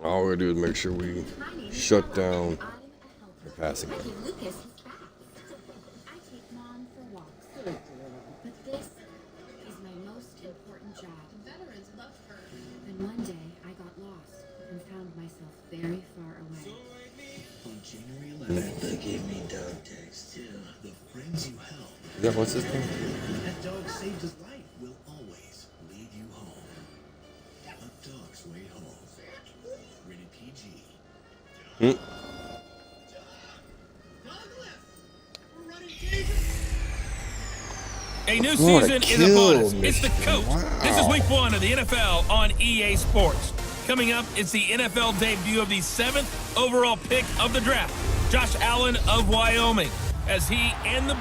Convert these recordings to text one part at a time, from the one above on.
All we do is make sure we shut down the passing game. Lucas is back. I take Mom for walks. But this is my most important job. Veterans love her. And one day I got lost and found myself very far away. On January 11th, they gave me dog tags too. The friends you help. Is that what's his name? That dog saved his life. Will always lead you home. A dog's way home. Rated PG. Douglas, we're running Jesus. A new What a season is kill, upon us. It's the coach. Wow. This is week 1 of the NFL on EA Sports. Coming up, it's the NFL debut of the 7th overall pick of the draft, Josh Allen of Wyoming, as he and the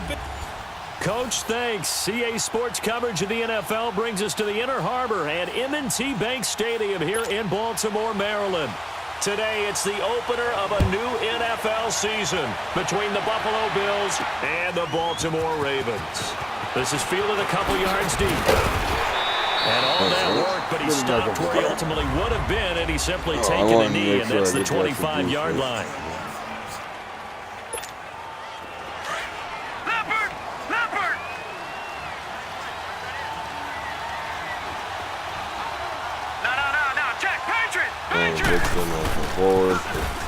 Coach, thanks. CA Sports coverage of the NFL brings us to the Inner Harbor at M&T Bank Stadium here in Baltimore, Maryland. Today, it's the opener of a new NFL season between the Buffalo Bills and the Baltimore Ravens. This is fielded a couple yards deep. And all that work, but he stopped where he ultimately would have been, and he's simply taken a knee, and that's the 25-yard line.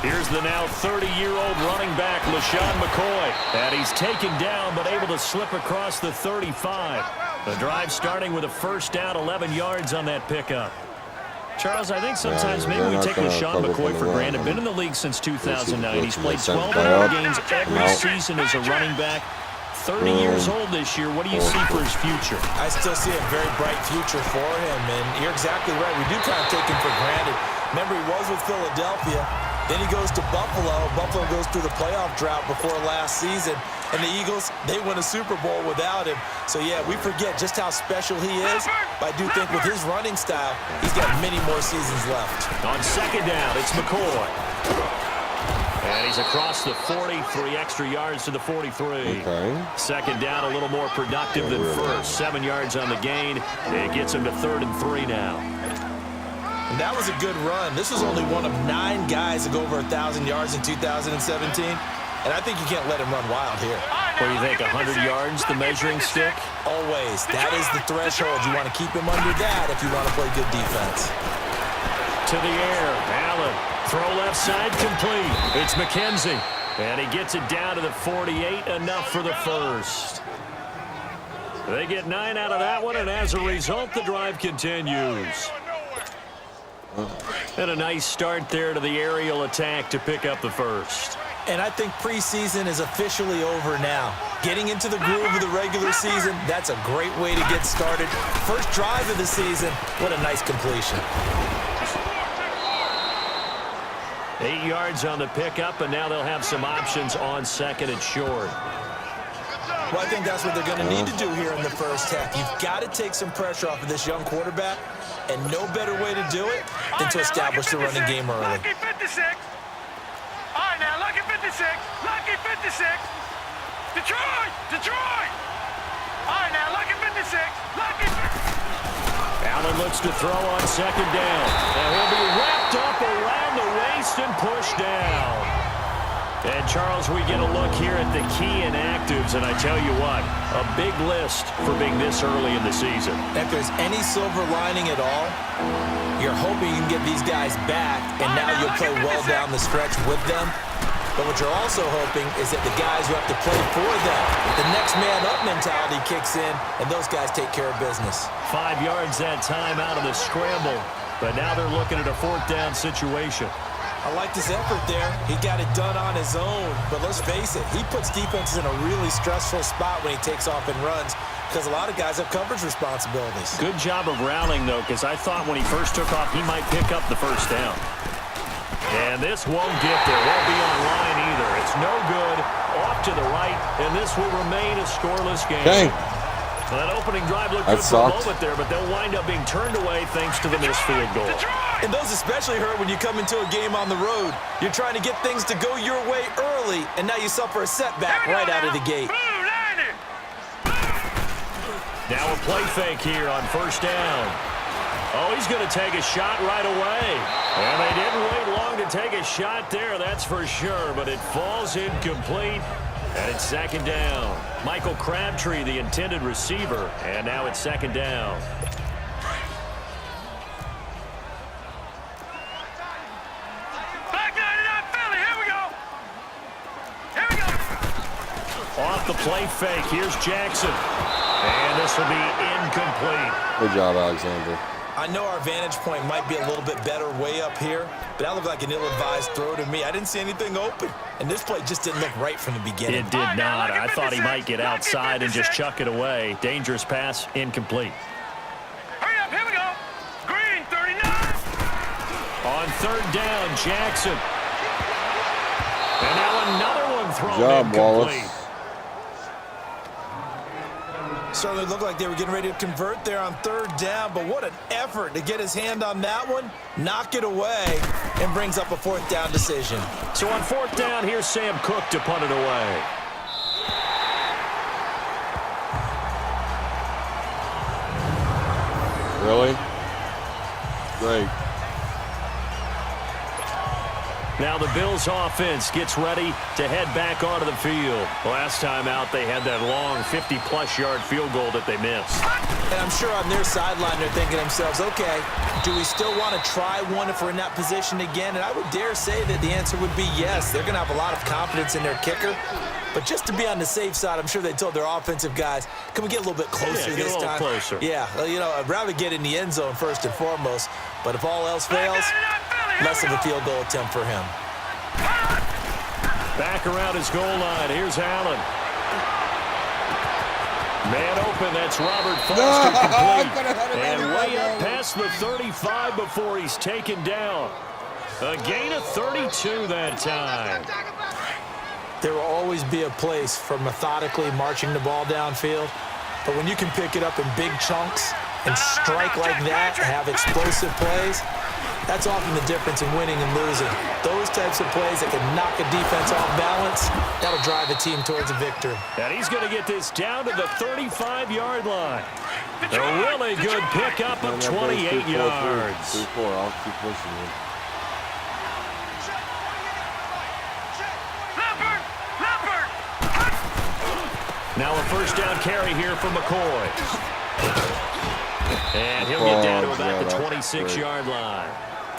Here's the now 30-year-old running back, LaShawn McCoy. And he's taken down, but able to slip across the 35. The drive starting with a first down, 11 yards on that pickup. Charles, I think sometimes maybe we take LaShawn McCoy for granted. Been in the league since 2009. He's played 12 games every season as a running back. 30 years old this year. What do you see for his future? I still see a very bright future for him, and you're exactly right. We do kind of take him for granted. Remember, he was with Philadelphia. Then he goes to Buffalo. Buffalo goes through the playoff drought before last season. And the Eagles, they win a Super Bowl without him. So, yeah, we forget just how special he is. But I do think with his running style, he's got many more seasons left. On second down, it's McCoy. And he's across the 40, 3 extra yards to the 43. Okay. Second down, a little more productive than first. 7 yards on the gain. It gets him to 3rd and 3 now. And that was a good run. This was only one of 9 guys to go over 1,000 yards in 2017. And I think you can't let him run wild here. What do you think, 100 yards, the measuring stick? Always. That is the threshold. You want to keep him under that if you want to play good defense. To the air, Allen. Throw left side complete. It's McKenzie. And he gets it down to the 48, enough for the first. They get 9 out of that one, and as a result, the drive continues. And a nice start there to the aerial attack to pick up the first. And I think preseason is officially over now. Getting into the groove of the regular season, that's a great way to get started. First drive of the season, what a nice completion. 8 yards on the pickup, and now they'll have some options on second and short. Well, I think that's what they're going to need to do here in the first half. You've got to take some pressure off of this young quarterback, and no better way to do it than to establish the running game early. Lucky 56. All right, now, lucky 56. Lucky 56. Detroit! Detroit! All right, now, lucky 56. Lucky 56. Allen looks to throw on second down. And he'll be wrapped up around the waist and pushed down. And, Charles, we get a look here at the key inactives, and I tell you what, a big list for being this early in the season. If there's any silver lining at all, you're hoping you can get these guys back, and now you'll play well down the stretch with them. But what you're also hoping is that the guys who have to play for them, the next man up mentality kicks in, and those guys take care of business. 5 yards that time out of the scramble, but now they're looking at a 4th down situation. I liked his effort there. He got it done on his own. But let's face it, he puts defenses in a really stressful spot when he takes off and runs because a lot of guys have coverage responsibilities. Good job of rallying, though, because I thought when he first took off, he might pick up the first down. And this won't get there. Won't be on line either. It's no good. Off to the right, and this will remain a scoreless game. Okay. Well, that opening drive looked good for a moment there, but they'll wind up being turned away thanks to the missed field goal. And those especially hurt when you come into a game on the road. You're trying to get things to go your way early, and now you suffer a setback right out of the gate. Now a play fake here on first down. Oh, he's going to take a shot right away. And they didn't wait long to take a shot there, that's for sure. But it falls incomplete. And it's second down. Michael Crabtree, the intended receiver. And now it's second down. Back 99 Philly, here we go. Here we go. Off the play fake, here's Jackson. And this will be incomplete. Good job, Alexander. I know our vantage point might be a little bit better way up here, but that looked like an ill-advised throw to me. I didn't see anything open, and this play just didn't look right from the beginning. It did not. I thought he might get outside and just chuck it away. Dangerous pass, incomplete. Hurry up, here we go. Green, 39. On third down, Jackson. And now another one thrown Good job, incomplete. Wallace. Certainly looked like they were getting ready to convert there on third down, but what an effort to get his hand on that one, knock it away, and brings up a fourth down decision. So on fourth down, here's Sam Cook to punt it away. Really? Great. Now the Bills offense gets ready to head back onto the field. Last time out, they had that long 50-plus yard field goal that they missed. And I'm sure on their sideline they're thinking to themselves, okay, do we still want to try one if we're in that position again? And I would dare say that the answer would be yes. They're going to have a lot of confidence in their kicker. But just to be on the safe side, I'm sure they told their offensive guys, can we get a little bit closer get this a little time? closer. Yeah, well, you know, I'd rather get in the end zone first and foremost. But if all else fails, less of a field goal attempt for him. Back around his goal line. Here's Allen. Man open. That's Robert Foster complete. And way up past the 35 before he's taken down. A gain of 32 that time. There will always be a place for methodically marching the ball downfield. But when you can pick it up in big chunks and strike like that, have explosive plays, that's often the difference in winning and losing. Those types of plays that can knock a defense off balance, that'll drive a team towards a victory. And he's going to get this down to the 35-yard line. A really good pickup of 28 yards. 3-4. I'll keep pushing you. Now a first down carry here for McCoy. And he'll get down to about the 26-yard line.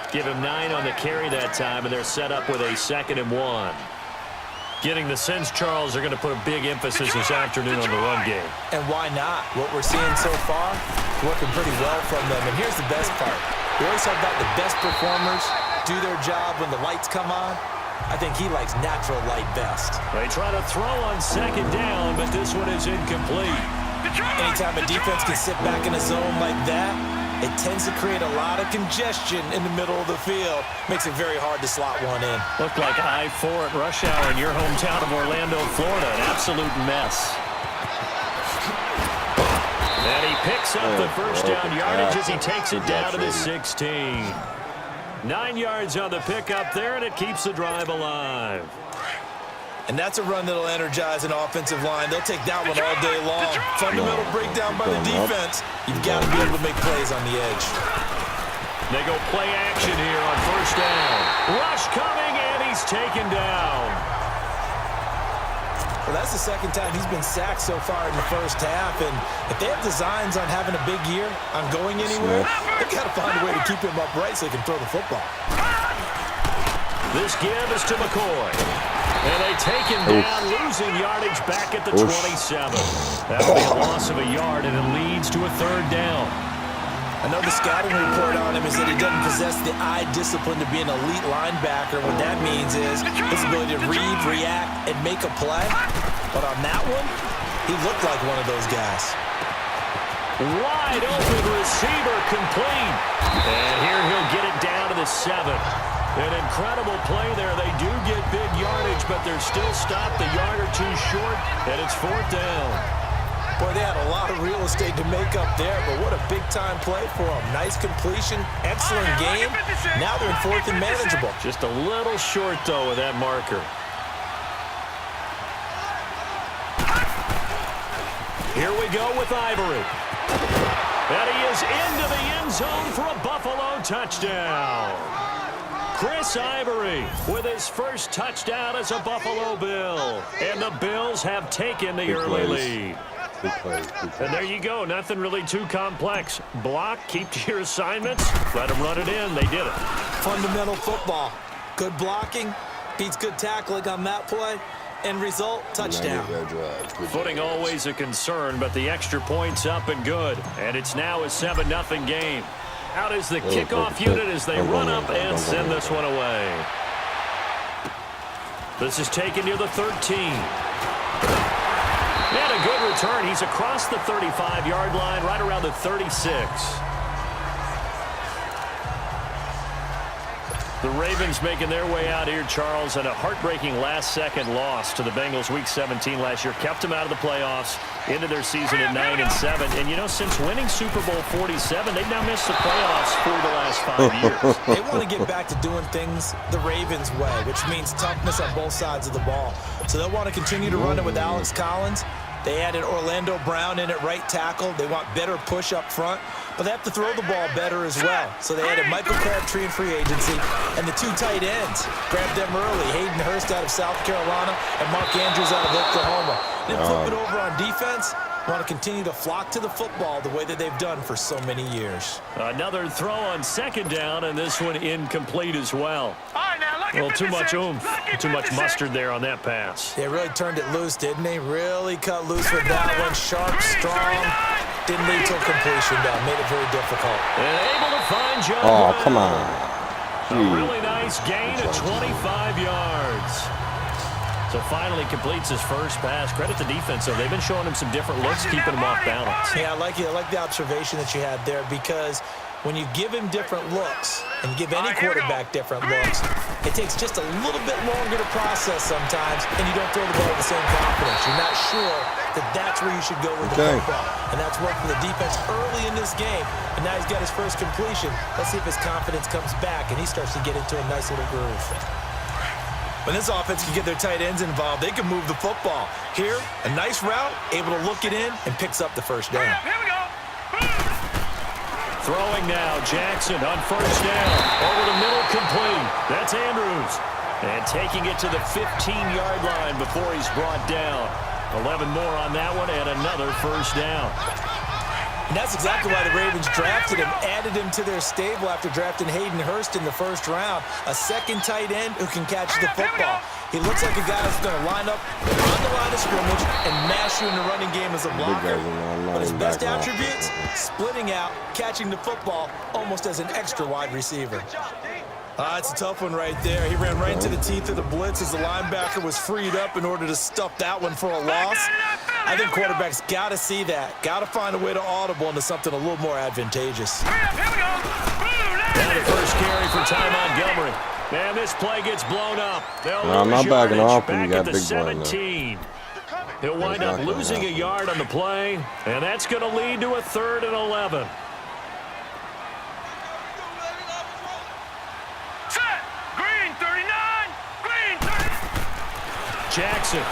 Give him 9 on the carry that time, and they're set up with a 2nd and 1. Getting the sense, Charles, they're going to put a big emphasis this afternoon on the run game. And why not? What we're seeing so far, working pretty well from them. And here's the best part. We always talk about the best performers do their job when the lights come on. I think he likes natural light best. They try to throw on 2nd down, but this one is incomplete. Anytime a defense can sit back in a zone like that, it tends to create a lot of congestion in the middle of the field. Makes it very hard to slot one in. Looked like I-4 at rush hour in your hometown of Orlando, Florida. An absolute mess. And he picks up the first down yardage as he takes it down to the 16. 9 yards on the pickup there, and it keeps the drive alive. And that's a run that'll energize an offensive line. They'll take that one all day long. Fundamental breakdown by the defense. You've got to be able to make plays on the edge. They go play action here on first down. Rush coming, and he's taken down. Well, that's the second time he's been sacked so far in the first half. And if they have designs on having a big year, on going anywhere, they've got to find a way to keep him upright so he can throw the football. This give is to McCoy. And they take him down, losing yardage back at the 27. That'll be a loss of a yard, and it leads to a 3rd down. I know the scouting report on him is that he doesn't possess the eye discipline to be an elite linebacker. What that means is his ability to read, react, and make a play. But on that one, he looked like one of those guys. Wide open receiver complete. And here he'll get it down to the 7. An incredible play there. They do get big yardage, but they're still stopped a yard or two short, and it's 4th down. Boy, they had a lot of real estate to make up there, but what a big-time play for them. Nice completion, excellent game. Now they're in 4th and manageable. Just a little short, though, with that marker. Here we go with Ivory. And he is into the end zone for a Buffalo touchdown. Chris Ivory with his first touchdown as a Buffalo Bill. And the Bills have taken the early lead. Good play. And there you go. Nothing really too complex. Block, keep to your assignments, let them run it in. They did it. Fundamental football. Good blocking beats good tackling on that play. End result, touchdown. Footing always a concern, but the extra point's up and good. And it's now a 7-0 game. Out is the kickoff unit as they run up and send this one away. This is taken near the 13. And a good return. He's across the 35-yard line, right around the 36. The Ravens making their way out here, Charles, and a heartbreaking last-second loss to the Bengals Week 17 last year. Kept them out of the playoffs, into their season at 9-7. And, you know, since winning Super Bowl 47, they've now missed the playoffs for the last 5 years. They want to get back to doing things the Ravens way, which means toughness on both sides of the ball. So they'll want to continue to run it with Alex Collins. They added Orlando Brown in at right tackle. They want better push up front, but they have to throw the ball better as well. So they added Michael Crabtree in free agency, and the 2 tight ends. Grabbed them early. Hayden Hurst out of South Carolina and Mark Andrews out of Oklahoma. Then flip it over on defense. Want to continue to flock to the football the way that they've done for so many years. Another throw on second down, and this one incomplete as well. Well, too much oomph, too much mustard there on that pass. They really turned it loose, didn't they? Really cut loose with that one. Sharp, strong. Didn't lead till completion, though. Made it very difficult. And able to find John Oh, Brown. come on. A really nice gain of 25 yards. So finally completes his first pass. Credit the defense, though. They've been showing him some different looks, keeping him off balance. Yeah, I like the observation that you had there, because when you give him different looks and give any quarterback different looks, it takes just a little bit longer to process sometimes, and you don't throw the ball with the same confidence. You're not sure that that's where you should go with the football. And that's worked for the defense early in this game, and now he's got his first completion. Let's see if his confidence comes back, and he starts to get into a nice little groove. When this offense can get their tight ends involved, they can move the football. Here, a nice route, able to look it in, and picks up the first down. Here we go. Throwing now, Jackson on first down. Over the middle, complete. That's Andrews. And taking it to the 15-yard line before he's brought down. 11 more on that one, and another first down. And that's exactly why the Ravens drafted him, added him to their stable after drafting Hayden Hurst in the first round. A second tight end who can catch the football. He looks like a guy who's going to line up on the line of scrimmage and mash you in the running game as a blocker. But his best attributes, splitting out, catching the football almost as an extra wide receiver. It's a tough one right there. He ran right into the teeth of the blitz as the linebacker was freed up in order to stuff that one for a loss. I think quarterbacks got to see that. Got to find a way to audible into something a little more advantageous. Here we go. And the first carry for Ty Montgomery. And this play gets blown up. I'm not backing off when you got back at the big play now. 17. He'll wind up losing a yard on the play, and that's going to lead to a 3rd and 11. Set. Green 39. Green 30. Jackson.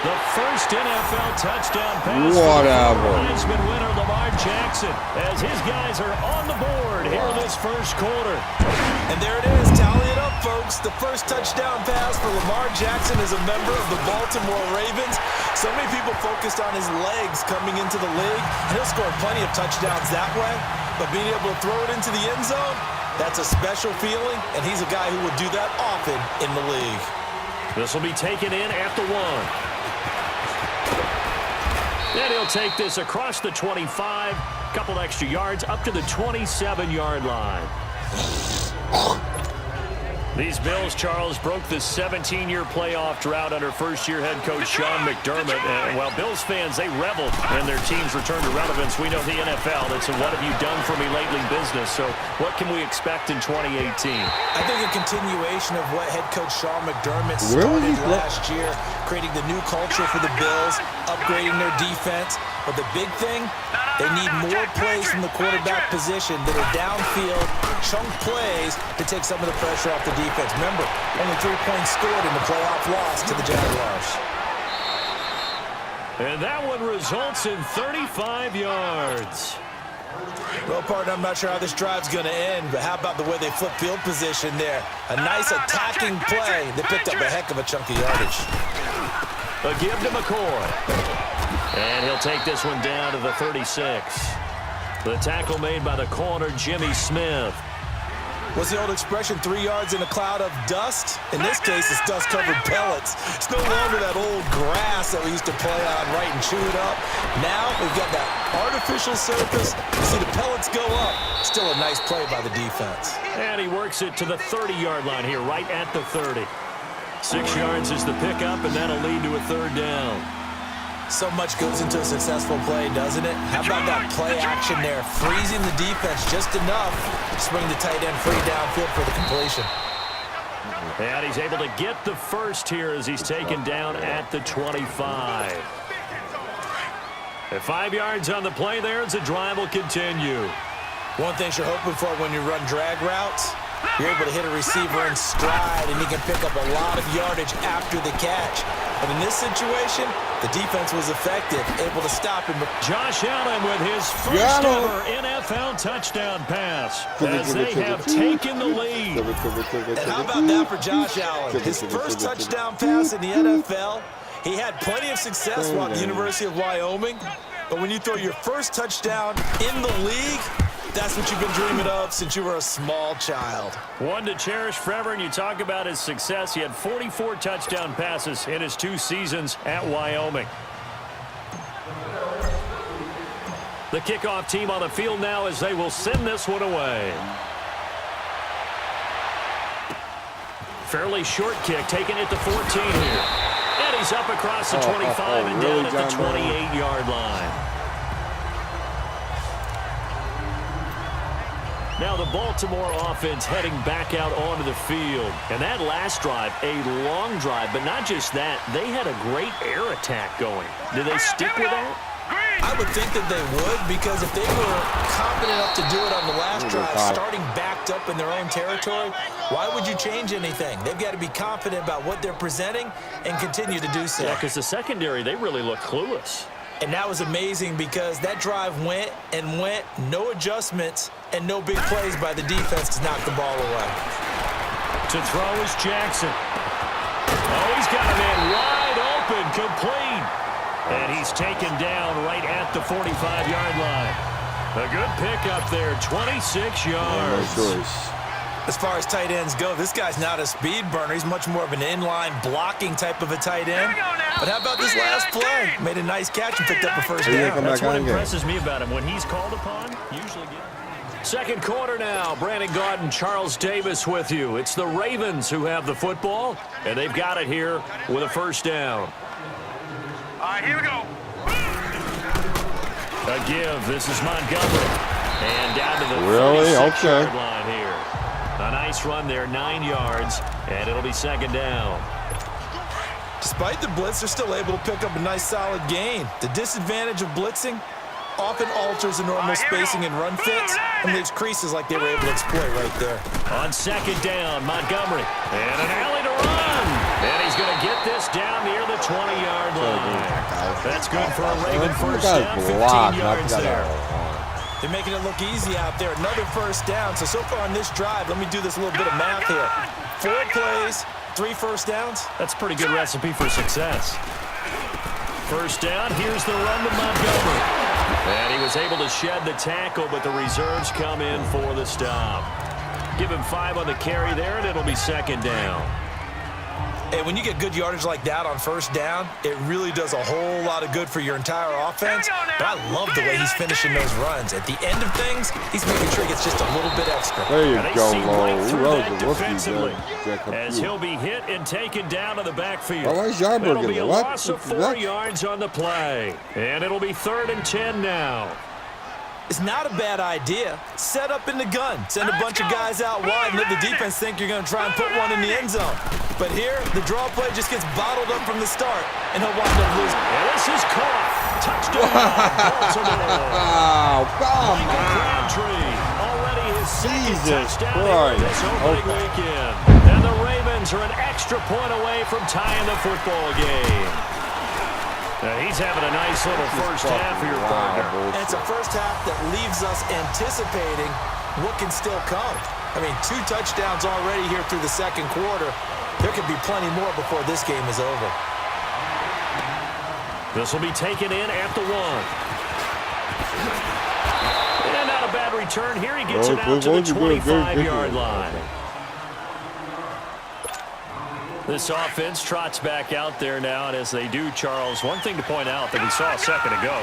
The first NFL touchdown pass Whatever. for Heisman winner Lamar Jackson, as his guys are on the board here this first quarter. And there it is. Tally it up, folks. The first touchdown pass for Lamar Jackson as a member of the Baltimore Ravens. So many people focused on his legs coming into the league. And he'll score plenty of touchdowns that way. But being able to throw it into the end zone, that's a special feeling. And he's a guy who will do that often in the league. This will be taken in at the 1. And he'll take this across the 25, couple extra yards, up to the 27-yard line. These Bills, Charles, broke the 17-year playoff drought under first-year head coach Sean McDermott. And while Bills fans, they reveled in their team's return to relevance, we know the NFL, that's a what have you done for me lately business. So what can we expect in 2018? I think a continuation of what head coach Sean McDermott started last year, creating the new culture for the Bills, upgrading their defense. But the big thing, they need more plays from the quarterback position that are downfield, chunk plays to take some of the pressure off the defense. Remember, only 3 points scored in the playoff loss to the Jaguars. And that one results in 35 yards. Well, partner, I'm not sure how this drive's going to end, but how about the way they flip field position there? A nice attacking play. They picked up a heck of a chunk of yardage. A give to McCoy. And he'll take this one down to the 36. The tackle made by the corner, Jimmy Smith. What's the old expression, 3 yards in a cloud of dust? In this case, it's dust-covered pellets. It's no longer that old grass that we used to play on, right, and chew it up. Now we've got that artificial surface. You see the pellets go up. Still a nice play by the defense. And he works it to the 30-yard line here, right at the 30. 6 yards is the pickup, and that'll lead to a third down. So much goes into a successful play, doesn't it? How about that play action there? Freezing the defense just enough to swing the tight end free downfield for the completion. And he's able to get the first here as he's taken down at the 25. At 5 yards on the play there as the drive will continue. One thing you're hoping for when you run drag routes, you're able to hit a receiver in stride, and he can pick up a lot of yardage after the catch. But in this situation, the defense was effective, able to stop him. Josh Allen with his first ever NFL touchdown pass as they have taken the lead. And how about that for Josh Allen? His first touchdown pass in the NFL. He had plenty of success while at the University of Wyoming. But when you throw your first touchdown in the league, that's what you've been dreaming of since you were a small child. One to cherish forever, and you talk about his success. He had 44 touchdown passes in his 2 seasons at Wyoming. The kickoff team on the field now as they will send this one away. Fairly short kick, taking it to 14 here. And he's up across the 25 and down at the 28-yard line. Now the Baltimore offense heading back out onto the field. And that last drive, a long drive, but not just that. They had a great air attack going. Did they stick with that? I would think that they would, because if they were confident enough to do it on the last drive, starting backed up in their own territory, why would you change anything? They've got to be confident about what they're presenting and continue to do so. Yeah, because the secondary, they really look clueless. And that was amazing because that drive went and went, no adjustments, and no big plays by the defense to knock the ball away. To throw is Jackson. Oh, he's got a man wide open, complete. And he's taken down right at the 45-yard line. A good pickup there, 26 yards. As far as tight ends go, this guy's not a speed burner. He's much more of an inline blocking type of a tight end. But how about this last play? Made a nice catch and picked up a first down. That's what impresses me about him. When he's called upon, usually gets. Second quarter now. Brandon Gaudin, Charles Davis with you. It's the Ravens who have the football, and they've got it here with a first down. All right, here we go. A give. This is Montgomery. And down to the 36-yard line here. A nice run there, 9 yards, and it'll be second down. Despite the blitz, they're still able to pick up a nice solid gain. The disadvantage of blitzing often alters the normal spacing and run fits and leaves creases like they were able to exploit right there. On second down, Montgomery. And an alley to run. And he's going to get this down near the 20-yard line. That's good for a Raven first down, 15 yards there. They're making it look easy out there. Another first down. So far on this drive, let me do this little bit of math here. 4 plays, 3 first downs. That's a pretty good recipe for success. First down, here's the run to Montgomery. And he was able to shed the tackle, but the reserves come in for the stop. Give him 5 on the carry there, and it'll be second down. And when you get good yardage like that on first down, it really does a whole lot of good for your entire offense. But I love the way he's finishing those runs. At the end of things, he's making sure he gets just a little bit extra. There you go, right through that defensively, as he'll be hit and taken down to the backfield. It'll be a loss of 4 yards on the play. And it'll be 3rd and 10 now. It's not a bad idea. Set up in the gun. Send a bunch of guys out wide and let the defense think you're going to try and put one in the end zone. But here, the draw play just gets bottled up from the start, and he'll wind up losing. And this is caught. Touchdown, Baltimore. Wow, come Michael on. Crabtree, already his second Jesus touchdown Christ. this opening weekend. And the Ravens are an extra point away from tying the football game. He's having a nice little first half here, partner. And it's a first half that leaves us anticipating what can still come. I mean, 2 touchdowns already here through the second quarter. There could be plenty more before this game is over. This will be taken in at the 1. And not a bad return here. He gets it out to the 25-yard line. This offense trots back out there now, and as they do, Charles, one thing to point out that we saw a second ago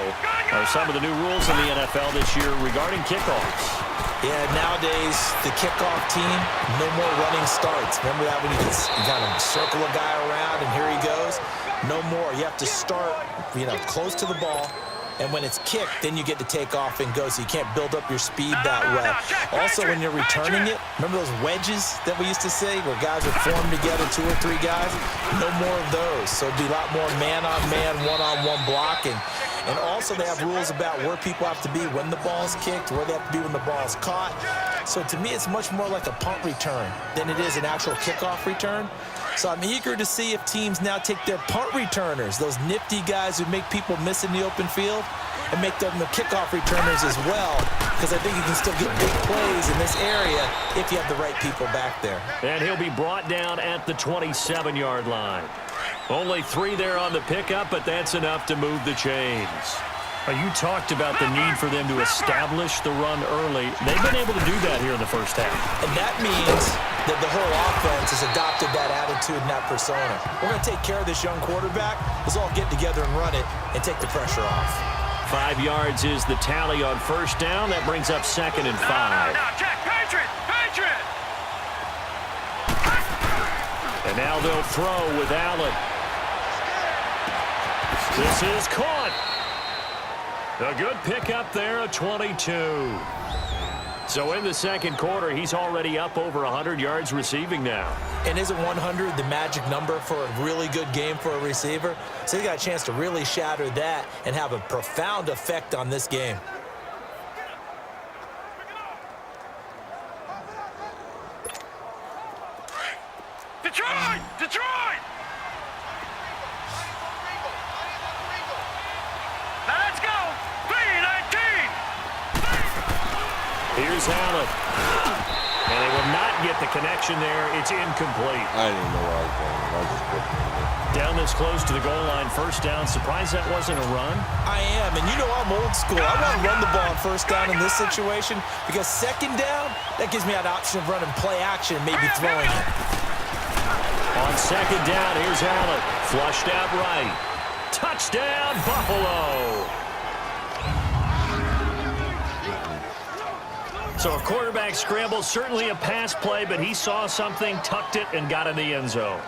are some of the new rules in the NFL this year regarding kickoffs. Yeah, nowadays, the kickoff team, no more running starts. Remember that when you kind of circle a guy around and here he goes? No more. You have to start, close to the ball. And when it's kicked, then you get to take off and go, so you can't build up your speed that way. Also, when you're returning it, remember those wedges that we used to say where guys would form together, 2 or 3 guys? No more of those. So it'd be a lot more man-on-man, one-on-one blocking. And also they have rules about where people have to be when the ball's kicked, where they have to be when the ball's caught. So to me, it's much more like a punt return than it is an actual kickoff return. So I'm eager to see if teams now take their punt returners, those nifty guys who make people miss in the open field, and make them the kickoff returners as well, because I think you can still get big plays in this area if you have the right people back there. And he'll be brought down at the 27-yard line. Only 3 there on the pickup, but that's enough to move the chains. You talked about the need for them to establish the run early. They've been able to do that here in the first half. And that means that the whole offense has adopted that attitude and that persona. We're going to take care of this young quarterback. Let's all get together and run it and take the pressure off. 5 yards is the tally on first down. That brings up 2nd and 5. Now, Jack, Patriot! And now they'll throw with Allen. This is caught. A good pickup there, a 22. So in the second quarter, he's already up over 100 yards receiving now. And isn't 100 the magic number for a really good game for a receiver? So he got a chance to really shatter that and have a profound effect on this game. Detroit! Now let's go! 3-19! Here's Allen. And they will not get the connection there. It's incomplete. I didn't know where I was going. I was just looking at it. Down this close to the goal line, first down. Surprised that wasn't a run? I am, and I'm old school. I want to run the ball on first down in this situation because second down, that gives me an option of running play action, maybe throwing it. On second down, here's Allen. Flushed out right. Touchdown, Buffalo. So a quarterback scramble, certainly a pass play, but he saw something, tucked it, and got in the end zone.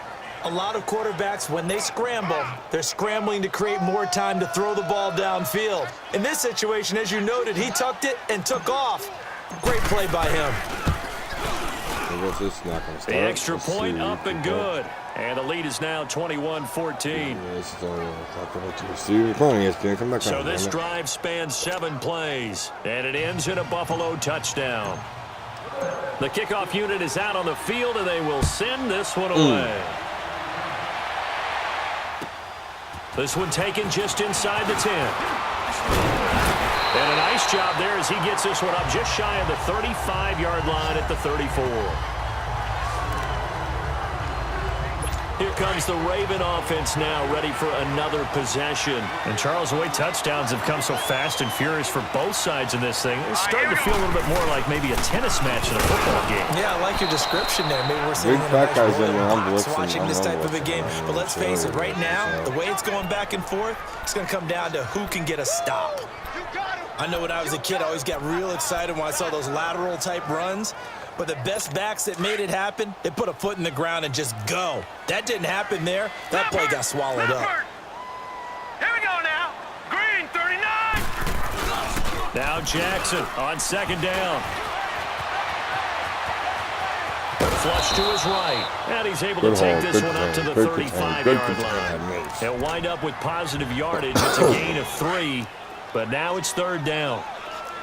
A lot of quarterbacks, when they scramble, they're scrambling to create more time to throw the ball downfield. In this situation, as you noted, he tucked it and took off. Great play by him. The extra point up and good. And the lead is now 21-14. So this drive spans 7 plays, and it ends in a Buffalo touchdown. The kickoff unit is out on the field, and they will send this one away. This one taken just inside the 10. And a nice job there as he gets this one up just shy of the 35-yard line at the 34. Here comes the Raven offense now, ready for another possession. And Charles, the way touchdowns have come so fast and furious for both sides in this thing, it's starting to feel a little bit more like maybe a tennis match in a football game. Yeah, I like your description there. Maybe we're seeing watching this type of a game. But let's face it, right now, the way it's going back and forth, it's going to come down to who can get a stop. I know when I was a kid, I always got real excited when I saw those lateral type runs. But the best backs that made it happen, they put a foot in the ground and just go. That didn't happen there. That play got swallowed up. Here we go now. Green, 39. Now Jackson on second down. Flush to his right. And he's able to take this one up to the 35-yard line. He'll wind up with positive yardage. It's a gain of 3. But now it's third down.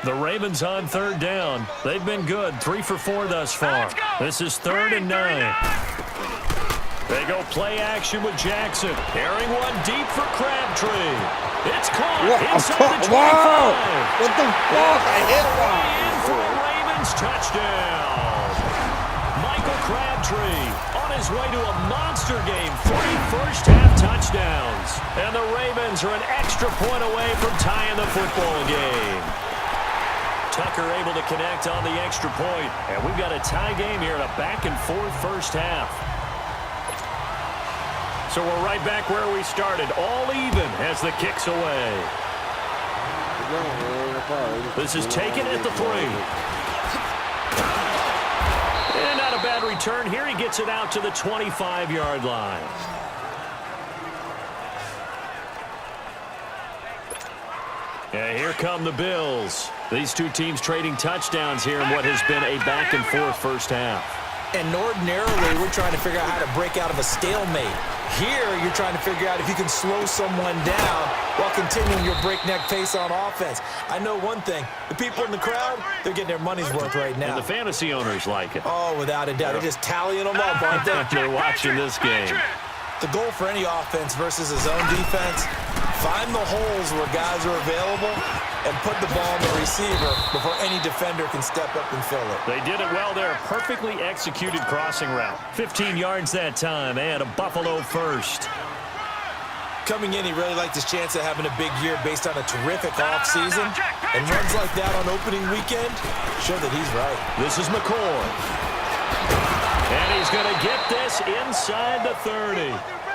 The Ravens on third down. They've been good. 3 for 4 thus far. This is 3rd and 9. They go play action with Jackson. Carrying one deep for Crabtree. It's caught inside the 25. Wow! What the fuck? I hit one. In for a Ravens touchdown. Michael Crabtree on his way to a monster game. 3 first-half touchdowns. And the Ravens are an extra point away from tying the football game. Tucker able to connect on the extra point. And we've got a tie game here in a back-and-forth first half. So we're right back where we started. All even as the kick's away. This is taken at the 3. And not a bad return here. He gets it out to the 25-yard line. And here come the Bills. These two teams trading touchdowns here in what has been a back-and-forth first half. And ordinarily, we're trying to figure out how to break out of a stalemate. Here, you're trying to figure out if you can slow someone down while continuing your breakneck pace on offense. I know one thing. The people in the crowd, they're getting their money's worth right now. And the fantasy owners like it. Oh, without a doubt. They're just tallying them up, aren't they? They're watching this game. The goal for any offense versus his own defense, find the holes where guys are available and put the ball on the receiver before any defender can step up and fill it. They did it well there. Perfectly executed crossing route. 15 yards that time and a Buffalo first. Coming in, he really liked his chance of having a big year based on a terrific offseason. And runs like that on opening weekend show that he's right. This is McCoy. And he's going to get this inside the 30.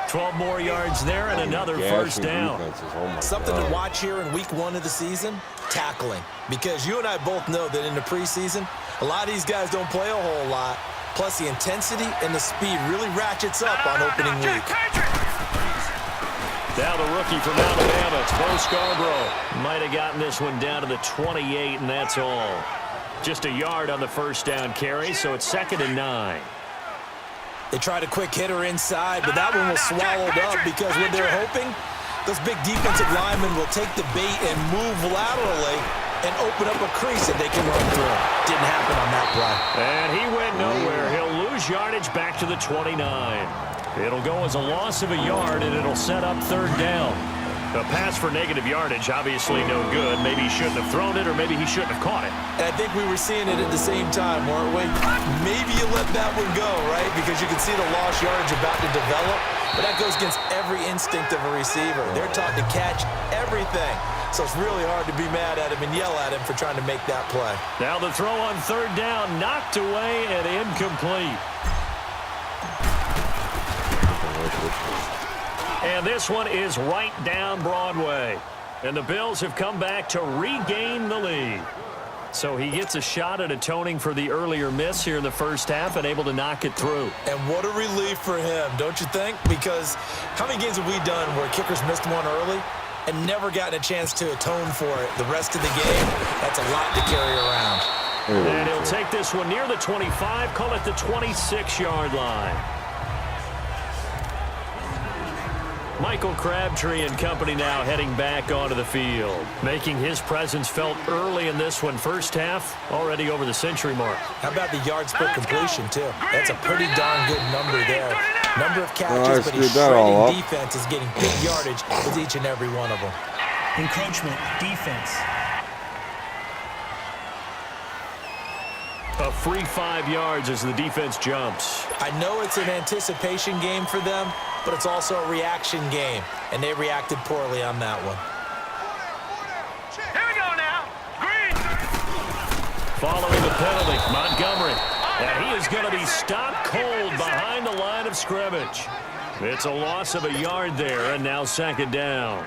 12 more yards there and another first down. Something to watch here in week 1 of the season, tackling. Because you and I both know that in the preseason, a lot of these guys don't play a whole lot. Plus the intensity and the speed really ratchets up on opening week. Now the rookie from Alabama, it's Bo Scarborough. Might have gotten this one down to the 28, and that's all. Just a yard on the first down carry, so it's 2nd and 9. They tried a quick hitter inside, but that one was swallowed up because what they're hoping, those big defensive linemen will take the bait and move laterally and open up a crease that they can run through. Didn't happen on that play. And he went nowhere. He'll lose yardage back to the 29. It'll go as a loss of a yard, and it'll set up 3rd down. A pass for negative yardage, obviously no good. Maybe he shouldn't have thrown it, or maybe he shouldn't have caught it. And I think we were seeing it at the same time, weren't we? Maybe you let that one go, right? Because you can see the lost yardage about to develop. But that goes against every instinct of a receiver. They're taught to catch everything. So it's really hard to be mad at him and yell at him for trying to make that play. Now the throw on 3rd down, knocked away and incomplete. And this one is right down Broadway. And the Bills have come back to regain the lead. So he gets a shot at atoning for the earlier miss here in the first half and able to knock it through. And what a relief for him, don't you think? Because how many games have we done where kickers missed one early and never gotten a chance to atone for it the rest of the game? That's a lot to carry around. And he'll take this one near the 25, call it the 26-yard line. Michael Crabtree and company now heading back onto the field, making his presence felt early in this one. First half, already over the century mark. How about the yards per completion, too? That's a pretty darn good number there. Number of catches, but his shredding defense is getting big yardage with each and every one of them. Encroachment, defense. A free 5 yards as the defense jumps. I know it's an anticipation game for them, but it's also a reaction game, and they reacted poorly on that one. Here we go now. Green. Following the penalty, Montgomery. And he is going to be stopped cold behind the line of scrimmage. It's a loss of a yard there, and now 2nd down.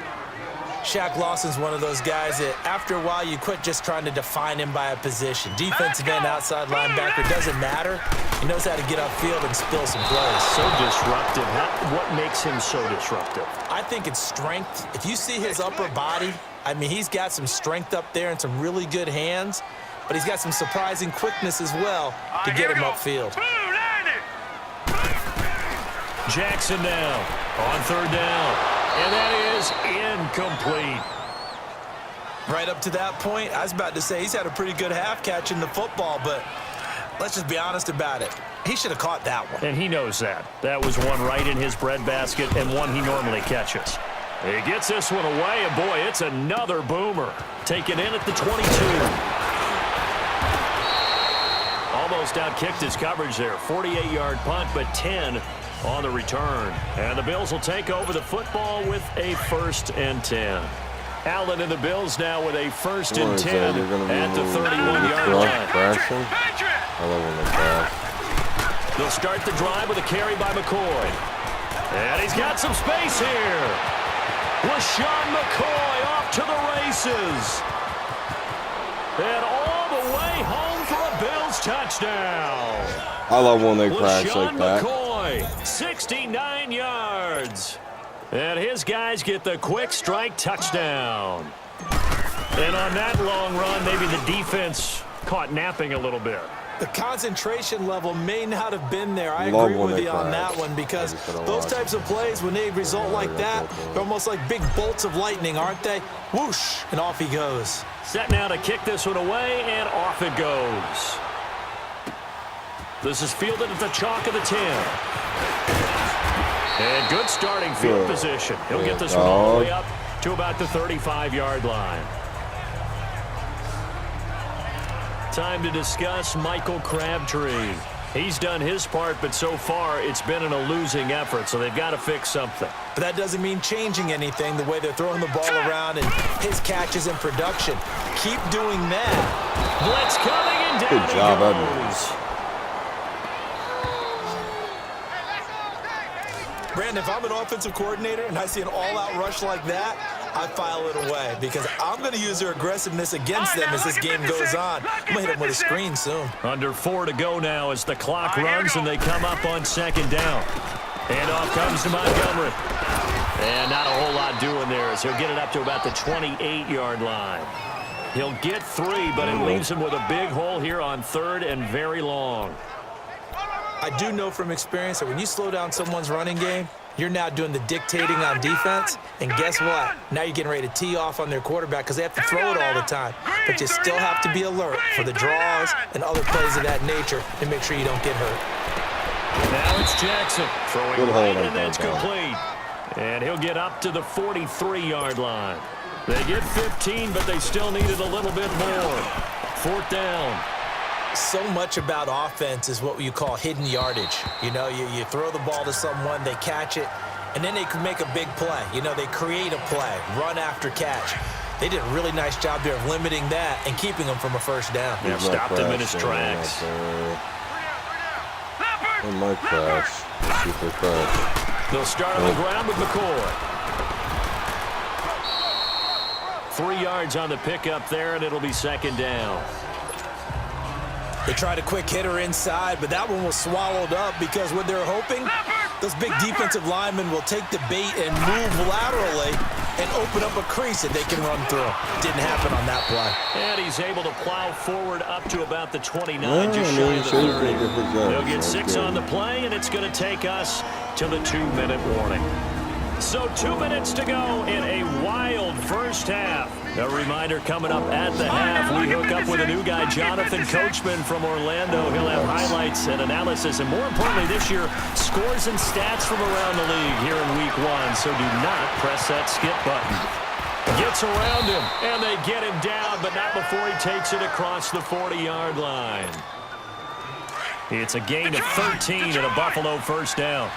Shaq Lawson's one of those guys that after a while you quit just trying to define him by a position. Defensive end, outside linebacker, doesn't matter. He knows how to get upfield and spill some plays. So disruptive. What makes him so disruptive? I think it's strength. If you see his upper body, I mean, he's got some strength up there and some really good hands, but he's got some surprising quickness as well to get him upfield. Jackson now on 3rd down. And that is incomplete. Right up to that point, I was about to say he's had a pretty good half catching the football, but let's just be honest about it. He should have caught that one. And he knows that. That was one right in his breadbasket and one he normally catches. He gets this one away, and boy, it's another boomer. Taken in at the 22. Almost outkicked his coverage there. 48-yard punt, but 10 on the return. And the Bills will take over the football with a 1st and 10. Allen and the Bills now with a 1st and 10 at the 31-yard line. Crashing. I love when they crash. They'll start the drive with a carry by McCoy. And he's got some space here. LaShawn McCoy off to the races. And all the way home for a Bills touchdown. I love when they crash LaShawn like that. McCoy, 69 yards. And his guys get the quick strike touchdown. And on that long run, maybe the defense caught napping a little bit. The concentration level may not have been there. I Love agree when with they you on crash. that one because I just gotta those watch types of plays, when they result like that, they're almost like big bolts of lightning, aren't they? Whoosh, and off he goes. Set now to kick this one away, and off it goes. This is fielded at the chalk of the 10. And good starting field position. He'll get this one all the way up to about the 35-yard line. Time to discuss Michael Crabtree. He's done his part, but so far it's been in a losing effort, so they've got to fix something. But that doesn't mean changing anything, the way they're throwing the ball around and his catches in production. Keep doing that. Blitz coming, and down Good job, he Edmonds. goes. Brandon, if I'm an offensive coordinator and I see an all-out rush like that, I file it away because I'm going to use their aggressiveness against them as this game goes on. I'm going to hit them with a screen soon. Under 4 to go now as the clock runs and they come up on 2nd down. And off comes to Montgomery. And not a whole lot doing there as he'll get it up to about the 28-yard line. He'll get 3, but it leaves him with a big hole here on 3rd and very long. I do know from experience that when you slow down someone's running game, you're now doing the dictating on defense. And guess what? Now you're getting ready to tee off on their quarterback because they have to throw it all the time. But you still have to be alert for the draws and other plays of that nature and make sure you don't get hurt. Now it's Jackson throwing Good right, hold on and that's that ball. complete. And he'll get up to the 43-yard line. They get 15, but they still needed a little bit more. 4th down. So much about offense is what you call hidden yardage. You know, you throw the ball to someone, they catch it, and then they can make a big play. You know, they create a play, run after catch. They did a really nice job there of limiting that and keeping them from a 1st down. Yeah, stopped him in his tracks. It might crash. Super crash. They'll start on the ground with McCoy. 3 yards on the pickup there, and it'll be 2nd down. They tried a quick hitter inside, but that one was swallowed up because what they're hoping, those big defensive linemen will take the bait and move laterally and open up a crease that they can run through. Didn't happen on that play. And he's able to plow forward up to about the 29, Yeah, just I shy mean, of the so 30. good job. They'll get 6 Okay. on the play, and it's going to take us to the 2-minute warning. So 2 minutes to go in a wild first half. A reminder coming up at the half, we hook up with a new guy, Jonathan Coachman from Orlando. He'll have highlights and analysis, and more importantly this year, scores and stats from around the league here in Week 1. So do not press that skip button. Gets around him, and they get him down, but not before he takes it across the 40-yard line. It's a gain of 13 and a Buffalo 1st down.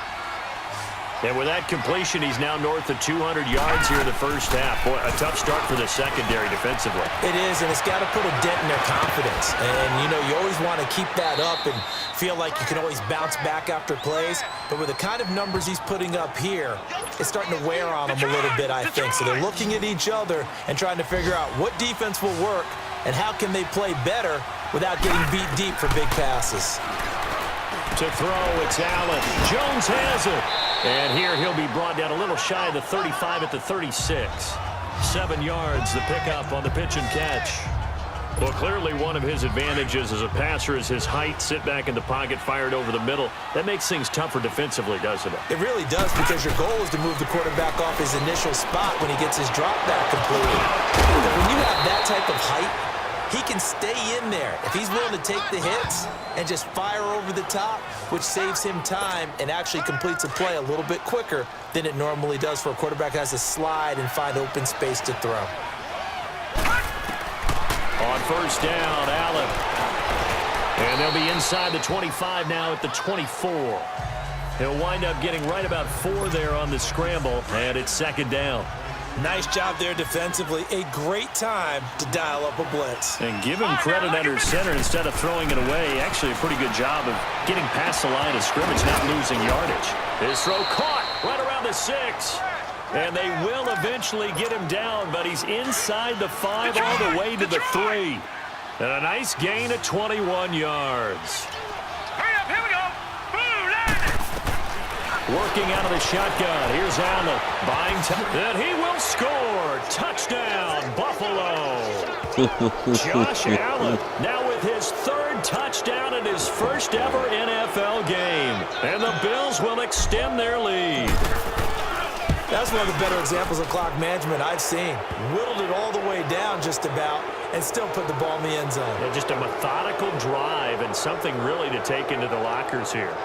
And with that completion, he's now north of 200 yards here in the first half. Boy, a tough start for the secondary defensively. It is, and it's got to put a dent in their confidence. And, you know, you always want to keep that up and feel like you can always bounce back after plays. But with the kind of numbers he's putting up here, it's starting to wear on them a little bit, I think. So they're looking at each other and trying to figure out what defense will work and how can they play better without getting beat deep for big passes. To throw, it's Allen. Jones has it. And here he'll be brought down a little shy of the 35 at the 36. 7 yards, the pickup on the pitch and catch. Well, clearly one of his advantages as a passer is his height. Sit back in the pocket, fired over the middle. That makes things tougher defensively, doesn't it? It really does, because your goal is to move the quarterback off his initial spot when he gets his drop back completed. But when you have that type of height he can stay in there. If he's willing to take the hits and just fire over the top, which saves him time and actually completes a play a little bit quicker than it normally does for a quarterback that has to slide and find open space to throw. On first down, Allen. And they'll be inside the 25 now at the 24. He'll wind up getting right about 4 there on the scramble, and it's second down. Nice job there defensively. A great time to dial up a blitz. And give him credit under center instead of throwing it away. Actually a pretty good job of getting past the line of scrimmage, not losing yardage. His throw caught right around the 6. And they will eventually get him down, but he's inside the 5 all the way to the 3. And a nice gain of 21 yards. Hurry up, here we go. Working out of the shotgun. Here's Allen. Buying time. And he will score. Touchdown, Buffalo. Josh Allen now with his 3rd touchdown in his first ever NFL game. And the Bills will extend their lead. That's one of the better examples of clock management I've seen. Whittled it all the way down just about and still put the ball in the end zone. Yeah, just a methodical drive and something really to take into the lockers here.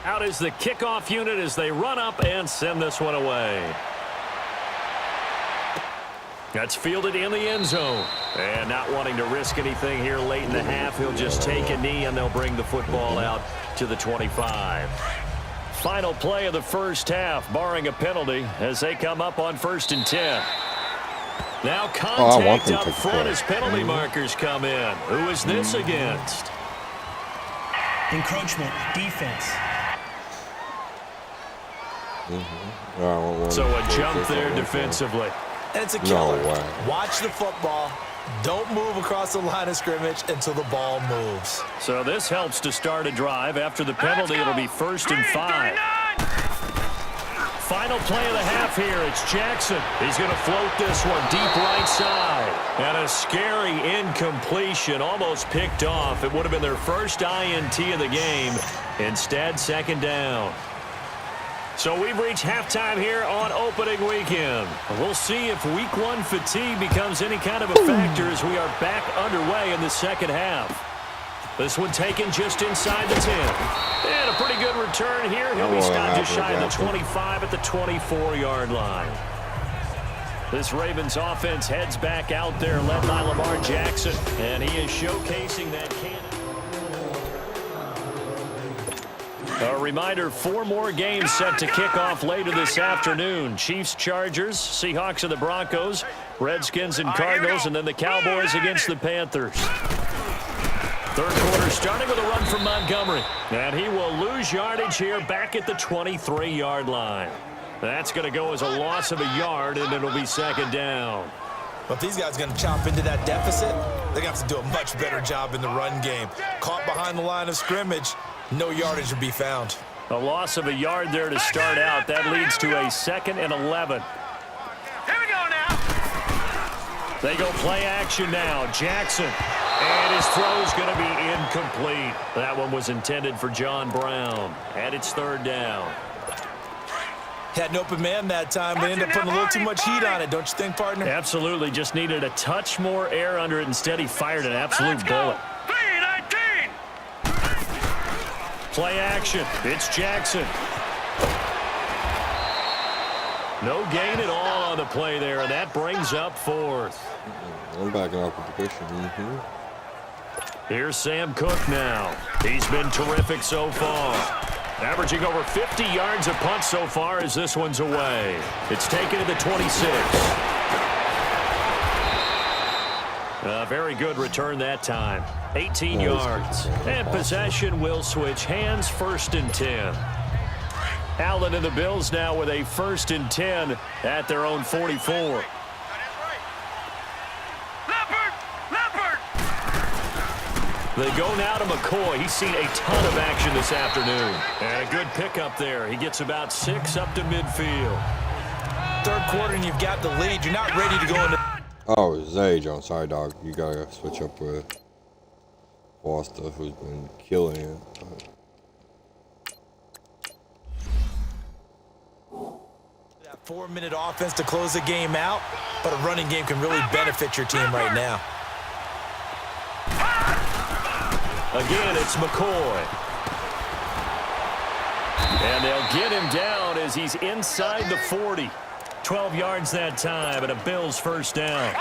Out is the kickoff unit as they run up and send this one away. That's fielded in the end zone. And not wanting to risk anything here late in the half, he'll just take a knee and they'll bring the football out to the 25. Final play of the first half, barring a penalty, as they come up on 1st and 10. Now contact up front as penalty markers come in. Who is this against? Encroachment, defense. So a jump there defensively. And it's a killer. No way. Watch the football. Don't move across the line of scrimmage until the ball moves. So this helps to start a drive. After the penalty, it'll be 1st and 5. Final play of the half here. It's Jackson. He's going to float this one deep right side. And a scary incompletion, almost picked off. It would have been their first INT of the game. Instead, second down. So we've reached halftime here on opening weekend. We'll see if week 1 fatigue becomes any kind of a factor as we are back underway in the second half. This one taken just inside the 10. And a pretty good return here. He'll be stopped just shy of the 25 at the 24-yard line. This Ravens offense heads back out there, led by Lamar Jackson. And he is showcasing that cannon. A reminder, 4 more games set to kick off later this afternoon. Chiefs, Chargers, Seahawks and the Broncos, Redskins and Cardinals, and then the Cowboys against the Panthers. Third quarter starting with a run from Montgomery. And he will lose yardage here back at the 23-yard line. That's going to go as a loss of a yard, and it'll be second down. But if these guys are going to chop into that deficit, they're going to have to do a much better job in the run game. Caught behind the line of scrimmage, no yardage will be found. A loss of a yard there to start out. That leads to a 2nd and 11. Here we go now. They go play action now. Jackson. And his throw is going to be incomplete. That one was intended for John Brown. And it's 3rd down. Had an open man that time. They ended up putting a little too much heat on it, don't you think, partner? Absolutely. Just needed a touch more air under it. Instead, he fired an absolute bullet. 3-19. Play action. It's Jackson. No gain at all on the play there, and that brings up 4th. I'm backing up with the cushion. Here's Sam Cook now. He's been terrific so far. Averaging over 50 yards a punt so far as this one's away. It's taken to the 26. A very good return that time. 18 yards. And possession will switch hands, 1st and 10. Allen and the Bills now with a 1st and 10 at their own 44. They go now to McCoy. He's seen a ton of action this afternoon. And a good pickup there. He gets about 6 up to midfield. Third quarter and you've got the lead. You're not ready to go into... Oh, Zay Jones. Sorry, dog. You gotta switch up with Foster, who's been killing it. That 4-minute offense to close the game out, but a running game can really benefit your team right now. Again, it's McCoy. And they'll get him down as he's inside the 40. 12 yards that time, and a Bills first down.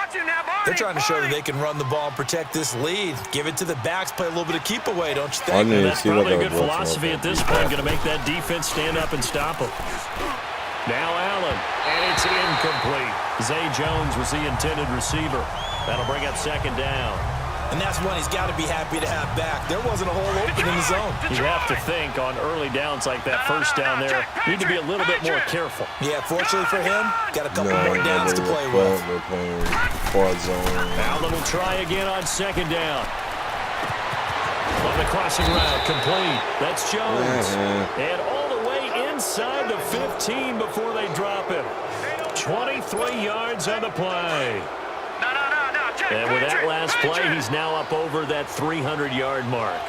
They're trying to show that they can run the ball and protect this lead. Give it to the backs, play a little bit of keep away, don't you I think? didn't That's see probably a that good philosophy at this point. Going to make that defense stand up and stop him. Now Allen, and it's incomplete. Zay Jones was the intended receiver. That'll bring up second down. And that's one he's got to be happy to have back. There wasn't a hole open in the zone. You have to think on early downs like that first down there, need to be a little bit more careful. Yeah, fortunately for him, got a couple more downs to play with. They're playing quad zone. Allen will try again on second down. On the crossing route, complete. That's Jones. And all the way inside the 15 before they drop him. 23 yards on the play. And with that last play, he's now up over that 300-yard mark.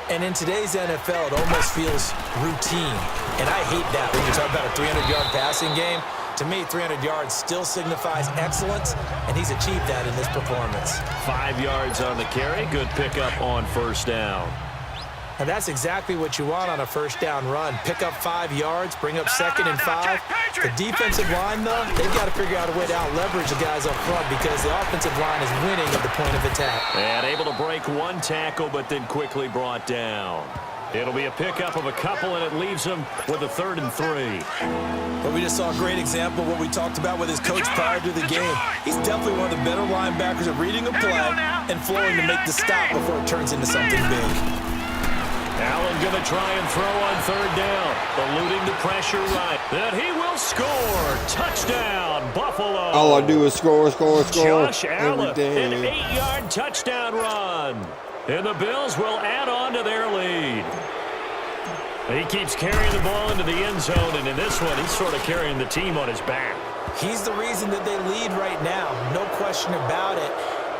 And in today's NFL, it almost feels routine. And I hate that when you talk about a 300-yard passing game. To me, 300 yards still signifies excellence, and he's achieved that in this performance. 5 yards on the carry. Good pickup on first down. And that's exactly what you want on a first down run. Pick up 5 yards, bring up second and 5. The defensive line, though, they've got to figure out a way to out-leverage the guys up front because the offensive line is winning at the point of attack. And able to break one tackle, but then quickly brought down. It'll be a pickup of a couple, and it leaves them with a 3rd and 3. But we just saw a great example of what we talked about with his coach prior to the game. He's definitely one of the better linebackers at reading a play and flowing to make the stop before it turns into something big. Allen going to try and throw on 3rd down, eluding the pressure right. Then he will score. Touchdown, Buffalo. All I do is score. Josh Allen, every an day. 8-yard touchdown run. And the Bills will add on to their lead. He keeps carrying the ball into the end zone, and in this one, he's sort of carrying the team on his back. He's the reason that they lead right now, no question about it.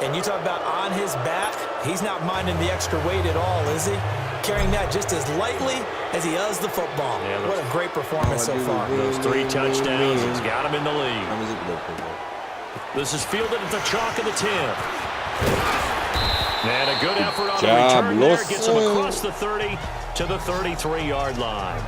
And you talk about on his back, he's not minding the extra weight at all, is he? Carrying that just as lightly as he does the football. Yeah, what a great performance so far. Those 3 touchdowns has got him in the lead. This is fielded at the chalk of the 10. And a good effort on the return there. Gets him across the 30 to the 33-yard line.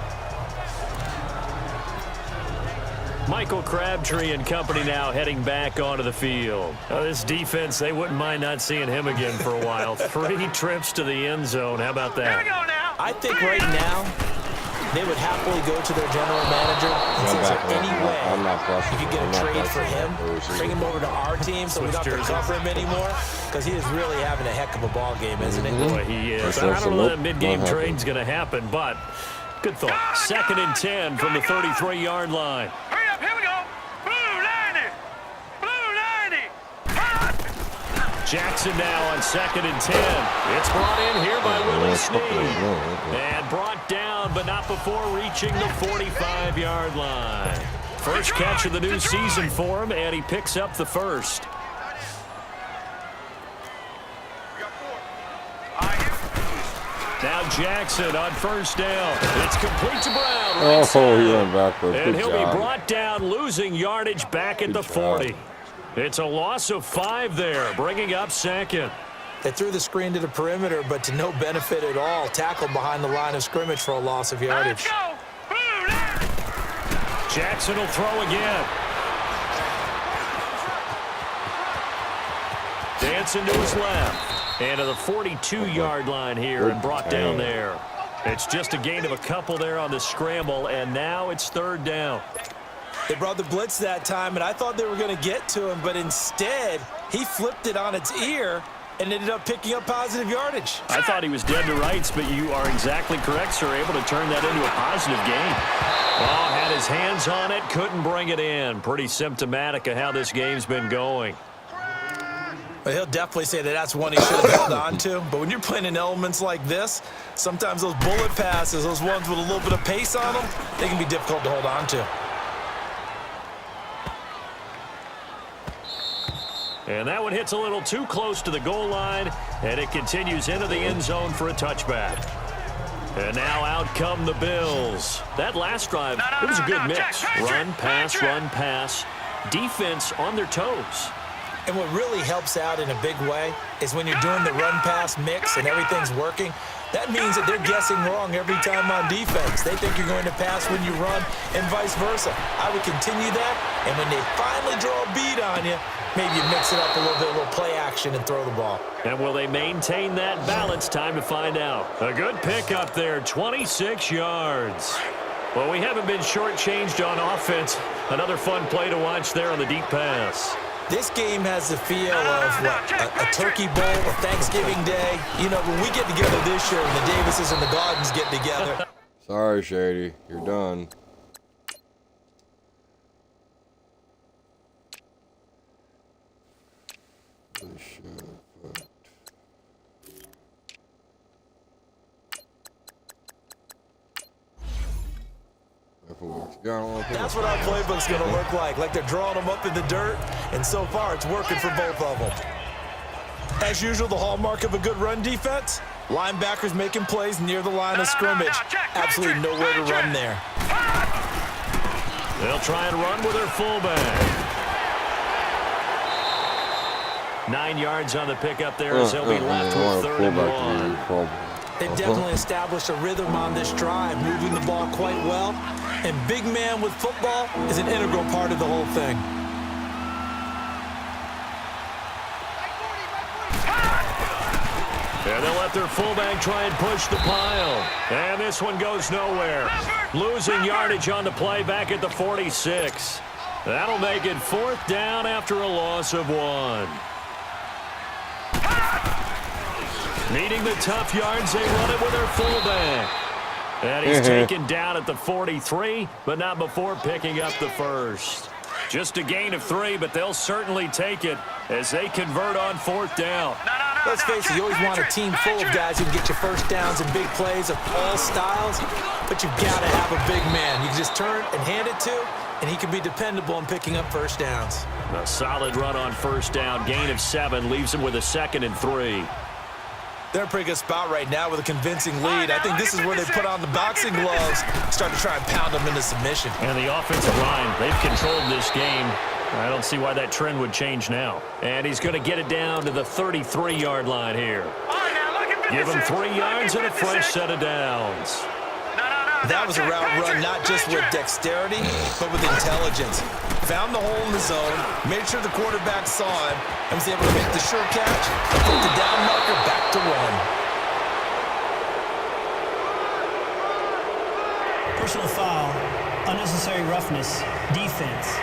Michael Crabtree and company now heading back onto the field. Now, this defense, they wouldn't mind not seeing him again for a while. 3 trips to the end zone. How about that? I think right now they would happily go to their general manager and say, is there any way you could get a trade for him, bring him over to our team so we don't have to cover him anymore? Because he is really having a heck of a ball game, isn't he? Boy, he is. I don't know that mid-game trade's going to happen, but good thought. 2nd and 10 from the 33-yard line. Here we go. Blue 90. Blue 90. Jackson now on 2nd and 10. It's brought in here by Willie Snead. And brought down, but not before reaching the 45-yard line. First catch of the new season for him, and he picks up the first. Now Jackson on first down. It's complete to Brown. Right side. He went backwards. And Good he'll job. be brought down, losing yardage back at the 40. It's a loss of 5 there, bringing up second. They threw the screen to the perimeter, but to no benefit at all. Tackled behind the line of scrimmage for a loss of yardage. Jackson will throw again. Dancing to his left. And to the 42-yard line here and brought down there. It's just a gain of a couple there on the scramble, and now it's 3rd down. They brought the blitz that time, and I thought they were going to get to him, but instead, he flipped it on its ear and ended up picking up positive yardage. I thought he was dead to rights, but you are exactly correct, sir. Able to turn that into a positive gain. Oh, had his hands on it, couldn't bring it in. Pretty symptomatic of how this game's been going. But he'll definitely say that that's one he should have held on to. But when you're playing in elements like this, sometimes those bullet passes, those ones with a little bit of pace on them, they can be difficult to hold on to. And that one hits a little too close to the goal line, and it continues into the end zone for a touchback. And now out come the Bills. That last drive, it was a good mix. Run, pass, defense on their toes. And what really helps out in a big way is when you're doing the run-pass mix and everything's working, that means that they're guessing wrong every time on defense. They think you're going to pass when you run and vice versa. I would continue that, and when they finally draw a bead on you, maybe you mix it up a little bit, a little play action and throw the ball. And will they maintain that balance? Time to find out. A good pick up there, 26 yards. Well, we haven't been shortchanged on offense. Another fun play to watch there on the deep pass. This game has the feel of, a Turkey Bowl, a Thanksgiving Day. You know, when we get together this year and the Davises and the Gardens get together. Sorry, Shady. You're done. That's what our playbook's going to look like they're drawing them up in the dirt, and so far it's working for both of them. As usual, the hallmark of a good run defense, linebackers making plays near the line of scrimmage. Absolutely nowhere to run there. They'll try and run with their fullback. 9 yards on the pickup there as they'll be left with 3rd and 1. They've definitely established a rhythm on this drive, moving the ball quite well. And big man with football is an integral part of the whole thing. And they'll let their fullback try and push the pile. And this one goes nowhere. Losing yardage on the play back at the 46. That'll make it 4th down after a loss of 1. Needing the tough yards, they run it with their fullback. And he's taken down at the 43, but not before picking up the first. Just a gain of 3, but they'll certainly take it as they convert on 4th down. Let's face it, you always want a team full of guys who can get you first downs and big plays of all styles, but you've got to have a big man. You can just turn and hand it to, and he can be dependable in picking up first downs. A solid run on 1st down, gain of 7, leaves him with a 2nd and 3. They're in a pretty good spot right now with a convincing lead. I think this is where they put on the boxing gloves, start to try and pound them into submission. And the offensive line, they've controlled this game. I don't see why that trend would change now. And he's going to get it down to the 33-yard line here. Give him 3 yards and a fresh set of downs. That was a route run not just with dexterity, but with intelligence. Found the hole in the zone, made sure the quarterback saw him, and was able to make the sure catch and put the down marker back to run. Personal foul, unnecessary roughness, defense.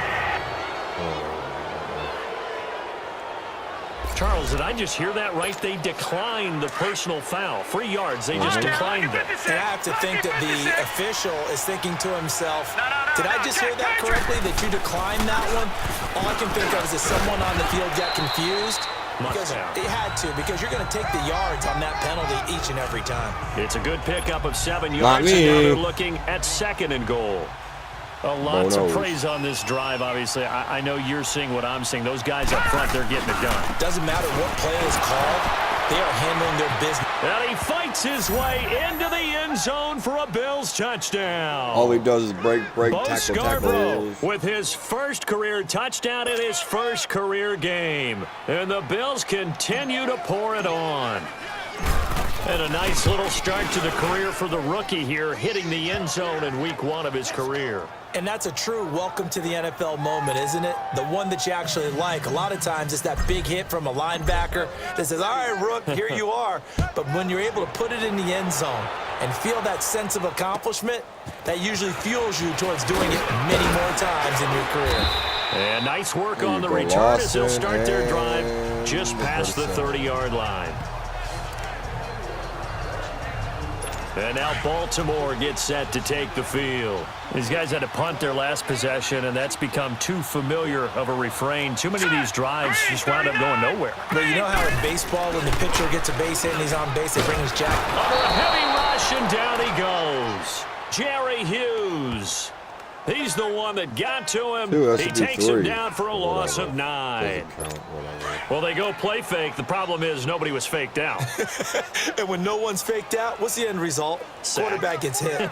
Charles, did I just hear that right? They declined the personal foul. 3 yards, they just declined it. And I have to think that the official is thinking to himself, did I just hear that correctly, that you declined that one? All I can think of is that someone on the field got confused. Because it had to, because you're going to take the yards on that penalty each and every time. It's a good pickup of 7 yards, and now they're looking at 2nd and goal. Lots of praise on this drive, obviously. I know you're seeing what I'm seeing. Those guys up front, they're getting it done. Doesn't matter what play is called. They are handling their business. And he fights his way into the end zone for a Bills touchdown. All he does is break, Bo tackle. Scarborough with his first career touchdown in his first career game. And the Bills continue to pour it on. And a nice little start to the career for the rookie here, hitting the end zone in week 1 of his career. And that's a true welcome to the NFL moment, isn't it? The one that you actually like. A lot of times it's that big hit from a linebacker that says, all right, Rook, here you are. But when you're able to put it in the end zone and feel that sense of accomplishment, that usually fuels you towards doing it many more times in your career. And nice work on the return as they'll start their drive just past the 30-yard line. And now Baltimore gets set to take the field. These guys had to punt their last possession, and that's become too familiar of a refrain. Too many of these drives just wound up going nowhere. But you know how in baseball, when the pitcher gets a base hit and he's on base, they bring his jacket. Under a heavy rush, and down he goes. Jerry Hughes. He's the one that got to him. Dude, He takes him down for a loss of 9. Doesn't count, whatever. Well, they go play fake. The problem is nobody was faked out. And when no one's faked out, what's the end result? Sack. Quarterback gets hit.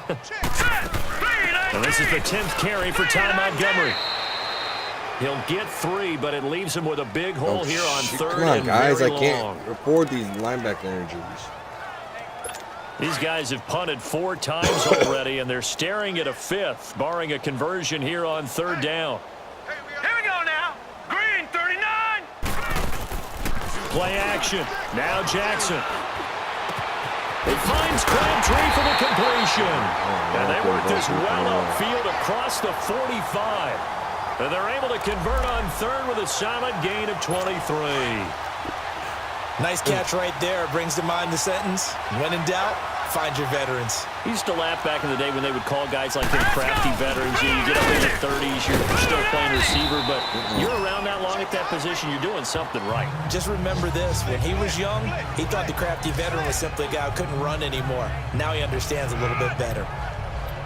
And this is the 10th carry for Ty Montgomery. He'll get 3, but it leaves him with a big hole Oh, here on shit. 3rd Come on, and guys. very I can't long. record these linebacker injuries. These guys have punted 4 times already, and they're staring at a 5th, barring a conversion here on 3rd down. Here we go now. Green, 39. Play action. Now Jackson. He finds Crabtree for the completion. And they work this well upfield across the 45. And they're able to convert on 3rd with a solid gain of 23. Nice catch right there. Brings to mind the sentence, when in doubt, find your veterans. I used to laugh back in the day when they would call guys like them crafty veterans. You get up in your 30s, you're still playing receiver, but you're around that long at that position, you're doing something right. Just remember this, when he was young, he thought the crafty veteran was simply a guy who couldn't run anymore. Now he understands a little bit better.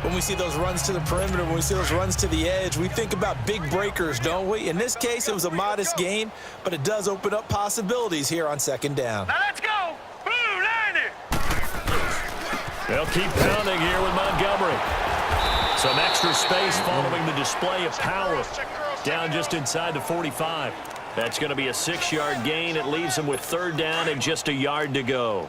When we see those runs to the perimeter, when we see those runs to the edge, we think about big breakers, don't we? In this case, it was a modest gain, but it does open up possibilities here on 2nd down. Now let's go. Blue, 90. They'll keep pounding here with Montgomery. Some extra space following the display of power. Down just inside the 45. That's going to be a 6-yard gain. It leaves him with 3rd down and just a yard to go.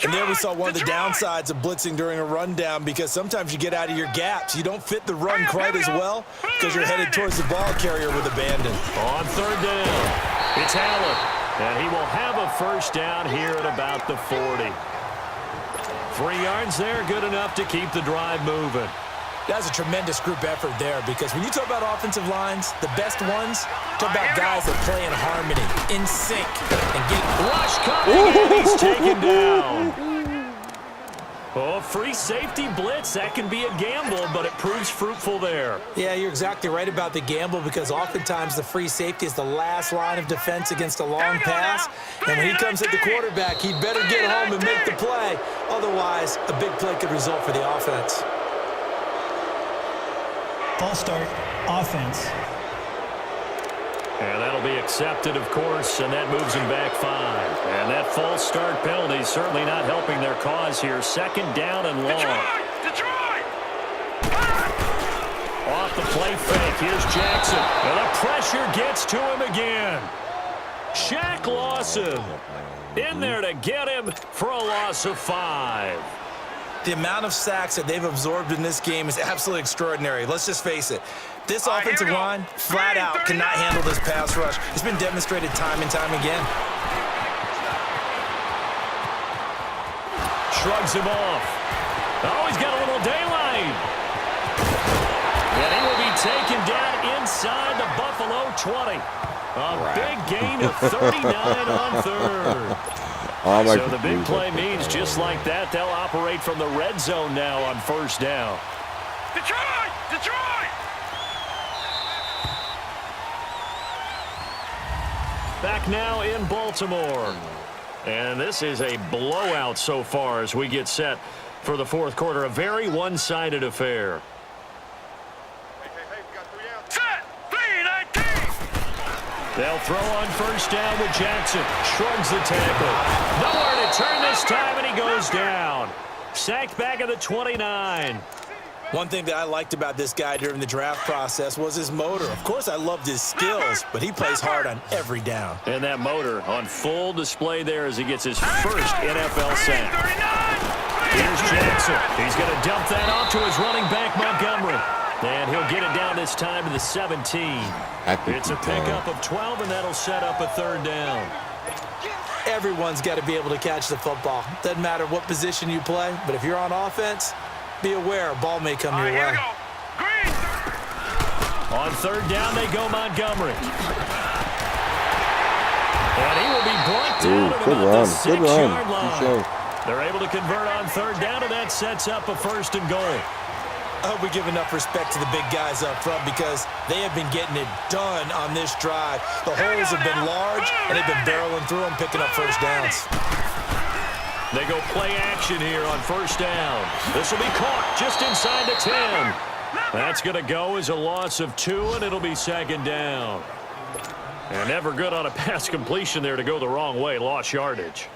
And there we saw one of the downsides of blitzing during a rundown, because sometimes you get out of your gaps. You don't fit the run quite as well because you're headed towards the ball carrier with abandon. On 3rd down, it's Allen. And he will have a 1st down here at about the 40. 3 yards there, good enough to keep the drive moving. That's a tremendous group effort there, because when you talk about offensive lines, the best ones, talk about guys that play in harmony, in sync, and get Rush coming, and he's taken down. Oh, free safety blitz, that can be a gamble, but it proves fruitful there. Yeah, you're exactly right about the gamble, because oftentimes the free safety is the last line of defense against a long pass. And when he comes at the quarterback, he better get home and make the play. Otherwise, a big play could result for the offense. False start, offense. And that'll be accepted, of course, and that moves him back 5. And that false start penalty is certainly not helping their cause here. 2nd down and long. Detroit! Off the play fake, here's Jackson. And the pressure gets to him again. Shaq Lawson in there to get him for a loss of 5. The amount of sacks that they've absorbed in this game is absolutely extraordinary. Let's just face it. This offensive line, flat out, cannot handle this pass rush. It's been demonstrated time and time again. Shrugs him off. Oh, he's got a little daylight. And he will be taken down inside the Buffalo 20. A big gain of 39 on 3rd. So the big play means just like that, they'll operate from the red zone now on 1st down. Detroit! Detroit! Back now in Baltimore. And this is a blowout so far as we get set for the 4th quarter. A very one-sided affair. Set! 3-19! They'll throw on 1st down with Jackson. Shrugs the tackle. Nowhere to turn this time, and he goes down. Sacked back at the 29. One thing that I liked about this guy during the draft process was his motor. Of course, I loved his skills, but he plays hard on every down. And that motor on full display there as he gets his first NFL sack. Here's Jackson. He's going to dump that off to his running back, Montgomery. And he'll get it down this time to the 17. It's a pickup of 12, and that'll set up a 3rd down. Everyone's got to be able to catch the football. Doesn't matter what position you play, but if you're on offense, be aware a ball may come your way. Green! On 3rd down, they go Montgomery. And he will be brought down at about the 6-yard line. They're able to convert on third down, and that sets up a 1st and goal. I hope we give enough respect to the big guys up front because they have been getting it done on this drive. The holes have been large, and they've been barreling through them, picking up first downs. They go play action here on 1st down. This will be caught just inside the 10. That's going to go as a loss of 2, and it'll be 2nd down. And never good on a pass completion there to go the wrong way. Lost yardage.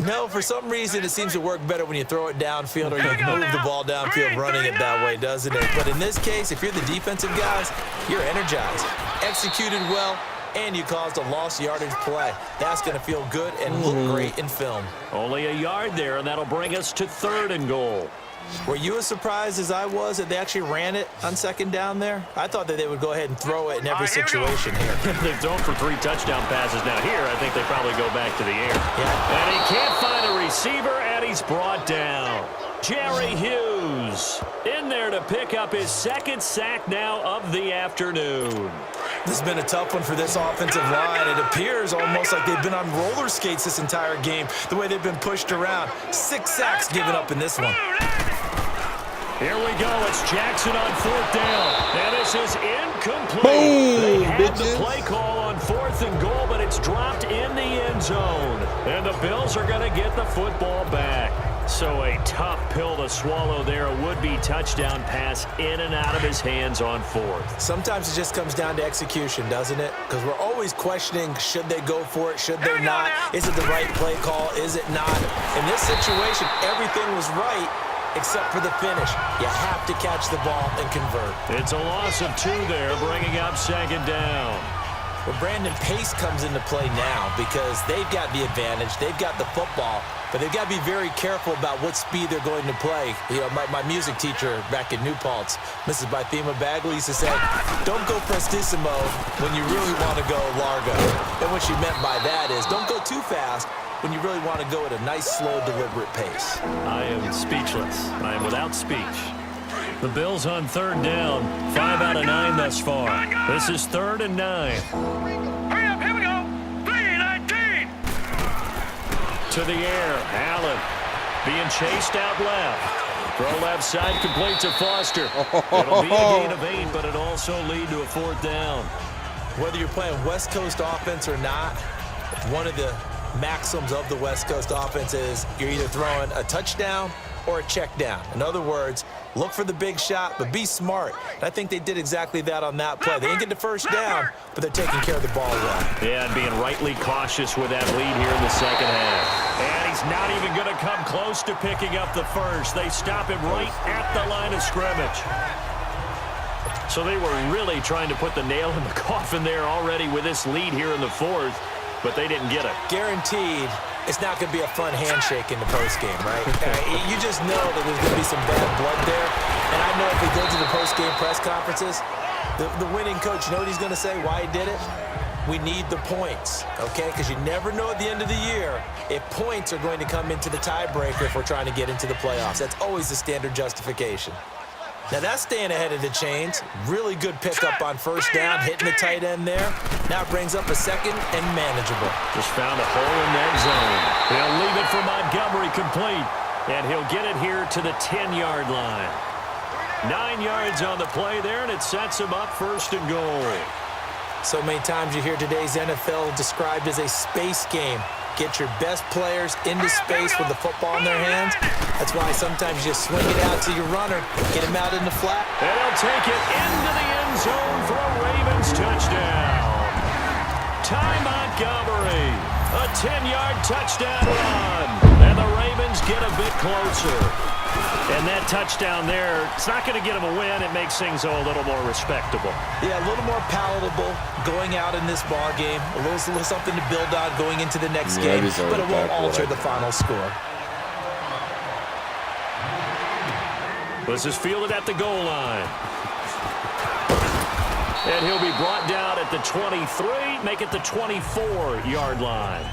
No, for some reason, it seems to work better when you throw it downfield or you move the ball downfield running it that way, doesn't it? But in this case, if you're the defensive guys, you're energized, executed well, and you caused a lost yardage play. That's going to feel good and look great in film. Only a yard there, and that'll bring us to 3rd and goal. Were you as surprised as I was that they actually ran it on 2nd down there? I thought that they would go ahead and throw it in every situation here. They've thrown for 3 touchdown passes. Now here, I think they probably go back to the air. Yeah. And he can't find a receiver, and he's brought down. Jerry Hughes in there to pick up his 2nd sack now of the afternoon. This has been a tough one for this offensive line. It appears almost like they've been on roller skates this entire game, the way they've been pushed around. 6 sacks given up in this one. Here we go. It's Jackson on 4th down. And this is incomplete. Boom, they had bitches. the play call on 4th and goal, but it's dropped in the end zone. And the Bills are going to get the football back. So a tough pill to swallow there. A would-be touchdown pass in and out of his hands on 4th. Sometimes it just comes down to execution, doesn't it? Because we're always questioning, should they go for it, should they not? Is it the right play call, is it not? In this situation, everything was right except for the finish. You have to catch the ball and convert. It's a loss of 2 there, bringing up 2nd down. Well, Brandon, pace comes into play now because they've got the advantage. They've got the football, but they've got to be very careful about what speed they're going to play. You know, my music teacher back in New Paltz, Mrs. Bythema Bagley, used to say, don't go prestissimo when you really want to go largo. And what she meant by that is don't go too fast when you really want to go at a nice, slow, deliberate pace. I am speechless. I am without speech. The Bills on 3rd down. 5 out of 9 thus far. This is 3rd and 9. Hurry up, here we go. 3-19. To the air, Allen being chased out left. Throw left side, complete to Foster. It'll be a gain of 8, but it also lead to a 4th down. Whether you're playing West Coast offense or not, one of the maxims of the West Coast offense is you're either throwing a touchdown or a check down. In other words, look for the big shot, but be smart. And I think they did exactly that on that play. They didn't get the first down, but they're taking care of the ball well. Yeah, and being rightly cautious with that lead here in the 2nd half. And he's not even going to come close to picking up the first. They stop him right at the line of scrimmage. So they were really trying to put the nail in the coffin there already with this lead here in the 4th, but they didn't get it. Guaranteed it's not going to be a fun handshake in the postgame, right? You just know that there's going to be some bad blood there. And I know if we go to the postgame press conferences, the winning coach, you know what he's going to say, why he did it? We need the points, okay? Because you never know at the end of the year if points are going to come into the tiebreaker if we're trying to get into the playoffs. That's always the standard justification. Now that's staying ahead of the chains. Really good pickup on 1st down, hitting the tight end there. Now it brings up a 2nd and manageable. Just found a hole in that zone. He'll leave it for Montgomery complete, and he'll get it here to the 10-yard line. 9 yards on the play there, and it sets him up 1st and goal. So many times you hear today's NFL described as a space game. Get your best players into space with the football in their hands. That's why sometimes you just swing it out to your runner, get him out in the flat. And he'll take it into the end zone for a Ravens touchdown. Ty Montgomery, a 10-yard touchdown run. And the Ravens get a bit closer. And that touchdown there, it's not going to get them a win. It makes things a little more respectable. Yeah, a little more palatable going out in this ball game. A little something to build on going into the next game, but it won't alter the final score. This is fielded at the goal line. And he'll be brought down at the 23, make it the 24-yard line.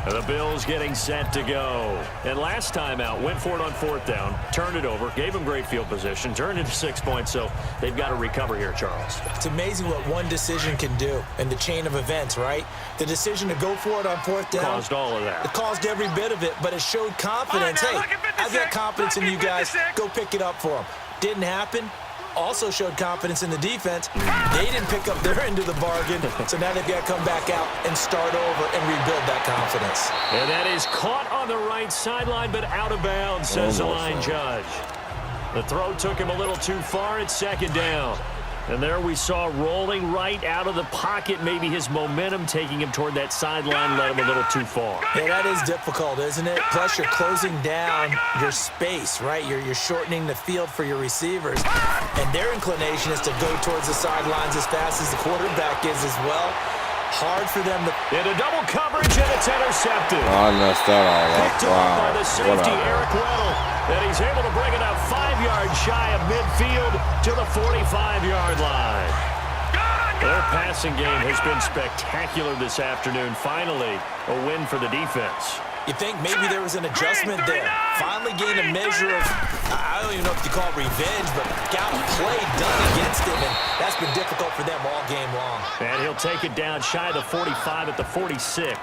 The Bills getting set to go. And last time out, went for it on 4th down, turned it over, gave them great field position, turned into 6 points, so they've got to recover here, Charles. It's amazing what one decision can do in the chain of events, right? The decision to go for it on 4th down. Caused all of that. It caused every bit of it, but it showed confidence. Hey, I've got confidence in you guys. Go pick it up for them. Didn't happen. Also showed confidence in the defense. They didn't pick up their end of the bargain, so now they've got to come back out and start over and rebuild that confidence. And that is caught on the right sideline, but out of bounds, says the line judge. The throw took him a little too far at 2nd down. And there we saw rolling right out of the pocket, maybe his momentum taking him toward that sideline led him a little too far. Yeah, that is difficult, isn't it? Plus, you're closing down your space, right? You're shortening the field for your receivers. And their inclination is to go towards the sidelines as fast as the quarterback is as well. Hard for them to... Into double coverage, and it's intercepted. I messed that all up. Picked off by the safety, Eric Weddle. And he's able to bring it up 5 yards shy of midfield to the 45-yard line. Their passing game has been spectacular this afternoon. Finally, a win for the defense. You think maybe there was an adjustment there. Finally gained a measure of, I don't even know if you call it revenge, but got a play done against him, and that's been difficult for them all game long. And he'll take it down shy of the 45 at the 46.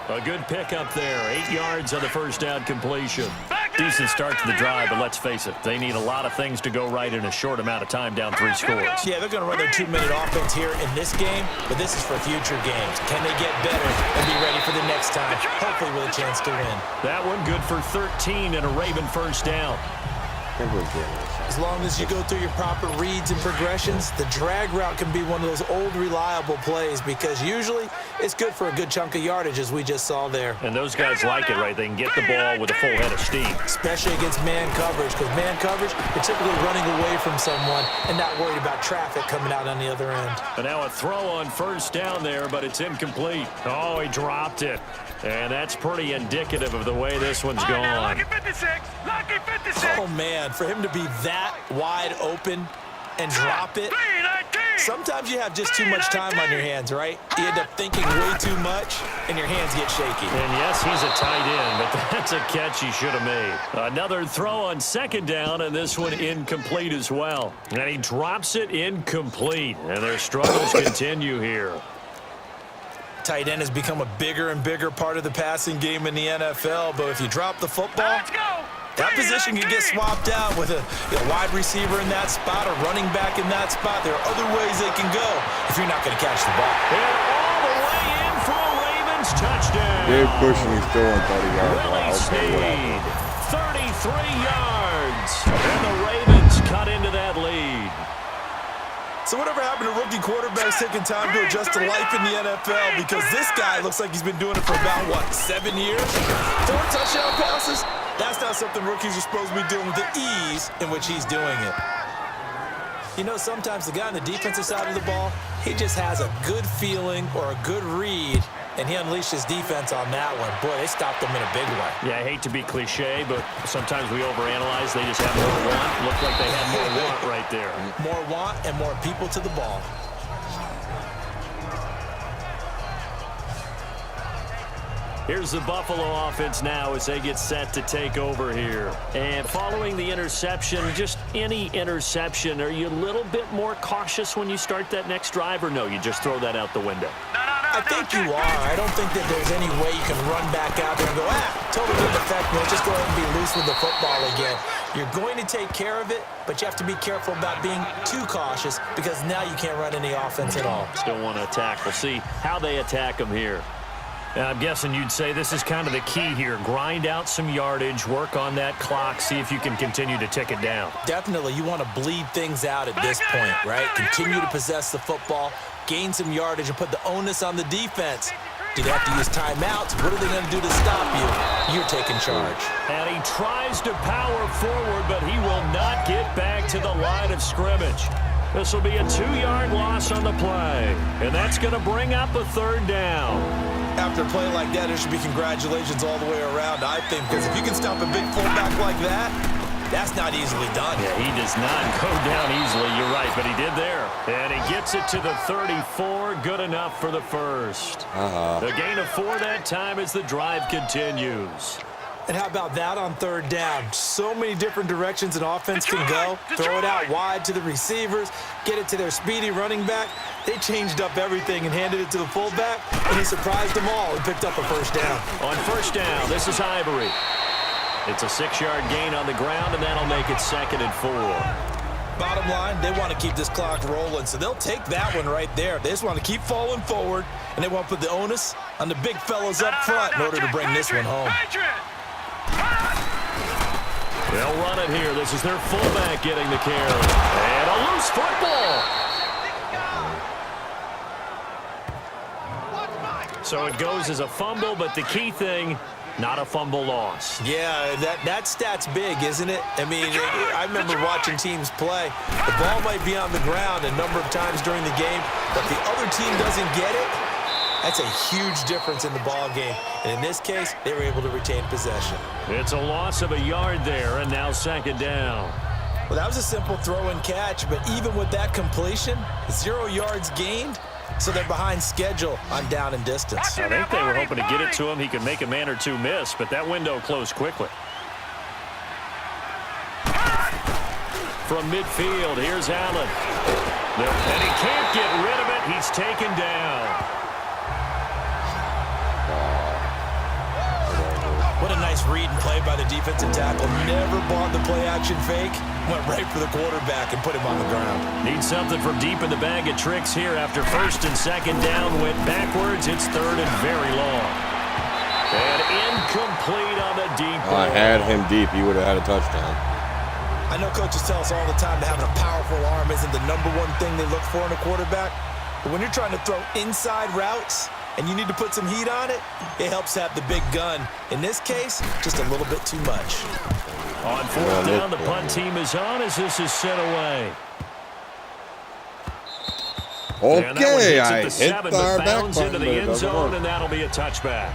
A good pickup there. 8 yards on the 1st down completion. Decent start to the drive, but let's face it, they need a lot of things to go right in a short amount of time, down 3 scores. Yeah, they're going to run their 2-minute offense here in this game, but this is for future games. Can they get better and be ready for the next time, hopefully with a chance to win? That one good for 13 and a Raven 1st down. As long as you go through your proper reads and progressions, the drag route can be one of those old reliable plays because usually it's good for a good chunk of yardage, as we just saw there. And those guys like it, right? They can get the ball with a full head of steam. Especially against man coverage, because man coverage, you're typically running away from someone and not worried about traffic coming out on the other end. And now a throw on 1st down there, but it's incomplete. Oh, he dropped it. And that's pretty indicative of the way this one's gone. Lucky 56! Lucky 56! Oh, man, for him to be that wide open and drop it. Sometimes you have just too much time on your hands, right? You end up thinking way too much, and your hands get shaky. And yes, he's a tight end, but that's a catch he should have made. Another throw on 2nd down, and this one incomplete as well. And he drops it incomplete, and their struggles continue here. Tight end has become a bigger and bigger part of the passing game in the NFL, but if you drop the football, that position can get swapped out with a wide receiver in that spot, a running back in that spot. There are other ways they can go if you're not going to catch the ball. And all the way in for a Ravens touchdown. Big pushing, he's still on 30 yards. Willie Snead, 33 yards. And the Ravens cut into that lead. So whatever happened to rookie quarterbacks taking time to adjust to life in the NFL? Because this guy looks like he's been doing it for about, 7 years? 4 touchdown passes? That's not something rookies are supposed to be doing with the ease in which he's doing it. You know, sometimes the guy on the defensive side of the ball, he just has a good feeling or a good read, and he unleashed his defense on that one. Boy, they stopped him in a big way. Yeah, I hate to be cliche, but sometimes we overanalyze. They just have more want. Looked like they had more want right there. More want and more people to the ball. Here's the Buffalo offense now as they get set to take over here. And following the interception, just any interception, are you a little bit more cautious when you start that next drive, or no, you just throw that out the window? I think you are. I don't think that there's any way you can run back out there and go, totally didn't affect me. Just go ahead and be loose with the football again. You're going to take care of it, but you have to be careful about being too cautious because now you can't run any offense at all. Still want to attack. We'll see how they attack them here. I'm guessing you'd say this is kind of the key here. Grind out some yardage, work on that clock, see if you can continue to tick it down. Definitely, you want to bleed things out at this point, right? Continue to possess the football, gain some yardage, and put the onus on the defense. Do they have to use timeouts? What are they going to do to stop you? You're taking charge. And he tries to power forward, but he will not get back to the line of scrimmage. This will be a 2-yard loss on the play, and that's going to bring up a 3rd down. After a play like that, there should be congratulations all the way around, I think, because if you can stop a big fullback like that, That's not easily done. Yeah, he does not go down easily. You're right, but he did there. And he gets it to the 34. Good enough for the first. The gain of 4 that time as the drive continues. And how about that on third down? So many different directions an offense can go. Throw it out wide to the receivers, get it to their speedy running back. They changed up everything and handed it to the fullback, and he surprised them all and picked up a first down. On first down, this is Ivory. It's a 6-yard gain on the ground, and that'll make it 2nd and 4. Bottom line, they want to keep this clock rolling, so they'll take that one right there. They just want to keep falling forward, and they want to put the onus on the big fellas up front in order to bring this one home. They'll run it here. This is their fullback getting the carry. And a loose football. So it goes as a fumble, but the key thing, not a fumble loss. Yeah, that stat's big, isn't it? I mean, I remember watching teams play. The ball might be on the ground a number of times during the game, but the other team doesn't get it. That's a huge difference in the ball game. And in this case, they were able to retain possession. It's a loss of a yard there, and now 2nd down. Well, that was a simple throw and catch, but even with that completion, 0 yards gained, so they're behind schedule on down and distance. I think they were hoping to get it to him. He could make a man or two miss, but that window closed quickly. From midfield, here's Allen. And he can't get rid of it. He's taken down. What a nice read and play by the defensive tackle. Never bought the play-action fake. Went right for the quarterback and put him on the ground. Need something from deep in the bag of tricks here. After 1st and 2nd down, went backwards. It's 3rd and very long. And incomplete on the deep ball. I had him deep. He would have had a touchdown. I know coaches tell us all the time that having a powerful arm isn't the #1 thing they look for in a quarterback. But when you're trying to throw inside routes and you need to put some heat on it, it helps have the big gun. In this case, just a little bit too much. On 4th down, the punt team is on as this is sent away. Okay, I hit 7, our but back bounds into button, the but it end doesn't zone, work. and that'll be a touchback.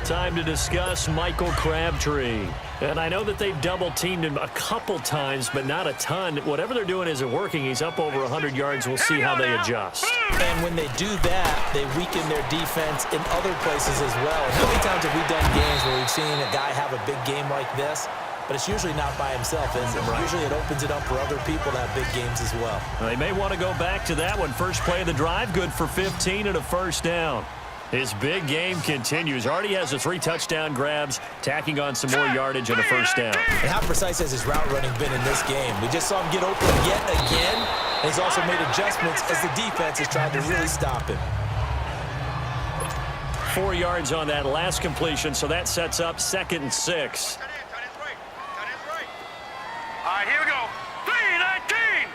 Time to discuss Michael Crabtree. And I know that they've double-teamed him a couple times, but not a ton. Whatever they're doing isn't working. He's up over 100 yards. We'll see how they adjust. And when they do that, they weaken their defense in other places as well. How many times have we done games where we've seen a guy have a big game like this? But it's usually not by himself, is it? Right. Usually it opens it up for other people to have big games as well. They may want to go back to that one. First play of the drive, good for 15 and a first down. His big game continues. Already has the 3 touchdown grabs, tacking on some more yardage and a first down. And how precise has his route running been in this game? We just saw him get open yet again, and he's also made adjustments as the defense has tried to really stop him. 4 yards on that last completion, so that sets up 2nd and 6. All right, here we go. 3-19.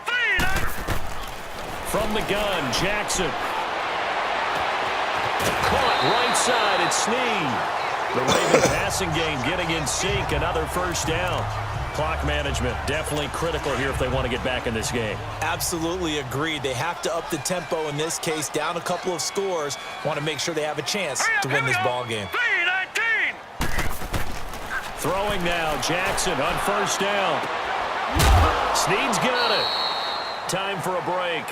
3-19. From the gun, Jackson. Caught right side, it's Snead. The Raven passing game getting in sync, another first down. Clock management definitely critical here if they want to get back in this game. Absolutely agreed. They have to up the tempo in this case, down a couple of scores. Want to make sure they have a chance to win this ball game. 3-19. Throwing now, Jackson on first down. Snead's got it. Time for a break.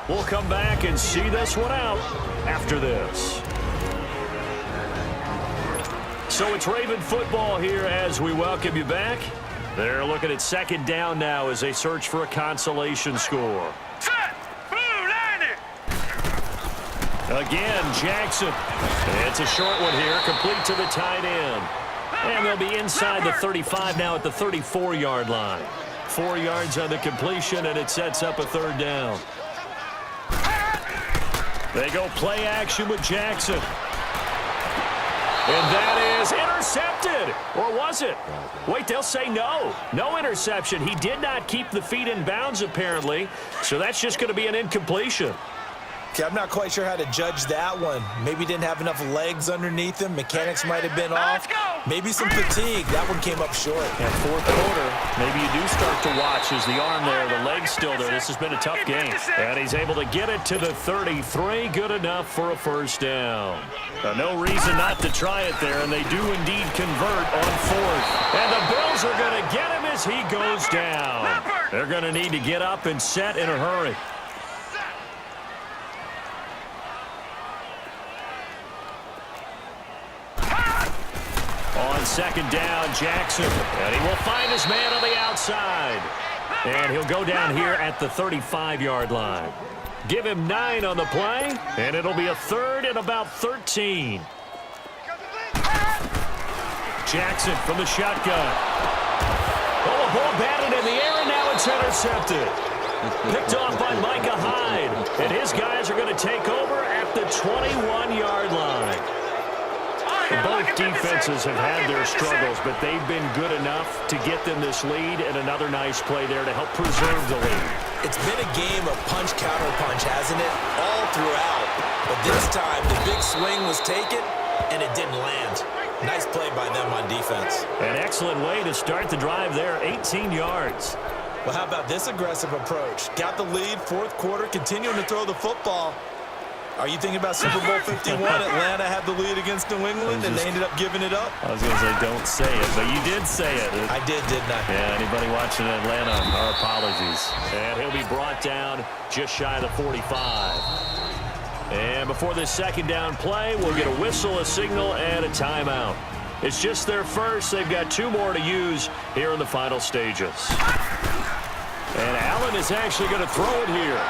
We'll come back and see this one out after this. So it's Raven football here as we welcome you back. They're looking at 2nd down now as they search for a consolation score. Set. Blue 90. Again, Jackson. It's a short one here, complete to the tight end. And they'll be inside the 35 now at the 34-yard line. 4 yards on the completion, and it sets up a 3rd down. They go play action with Jackson. And that is intercepted. Or was it? Wait, they'll say no. No interception. He did not keep the feet in bounds, apparently. So that's just going to be an incompletion. Okay, I'm not quite sure how to judge that one. Maybe didn't have enough legs underneath him. Mechanics might have been off. Maybe some fatigue. That one came up short. And fourth quarter, maybe you do start to watch as the arm there, the leg's still there. This has been a tough game. And he's able to get it to the 33. Good enough for a first down. No reason not to try it there, and they do indeed convert on fourth. And the Bills are going to get him as he goes down. They're going to need to get up and set in a hurry. On second down, Jackson. And he will find his man on the outside. And he'll go down here at the 35-yard line. Give him 9 on the play, and it'll be a third and about 13. Jackson from the shotgun. Oh, a ball batted in the air, and now it's intercepted. Picked off by Micah Hyde. And his guys are going to take over at the 21-yard line. Both defenses have had their struggles, but they've been good enough to get them this lead, and another nice play there to help preserve the lead. It's been a game of punch-counter-punch, hasn't it? All throughout. But this time, the big swing was taken, and it didn't land. Nice play by them on defense. An excellent way to start the drive there, 18 yards. Well, how about this aggressive approach? Got the lead, fourth quarter, continuing to throw the football. Are you thinking about Super Bowl 51? Atlanta had the lead against New England, and they ended up giving it up? I was going to say don't say it, but you did say it. I did, didn't I? Yeah, anybody watching Atlanta, our apologies. And he'll be brought down just shy of the 45. And before this second down play, we'll get a whistle, a signal, and a timeout. It's just their first. They've got 2 more to use here in the final stages. And Allen is actually going to throw it here.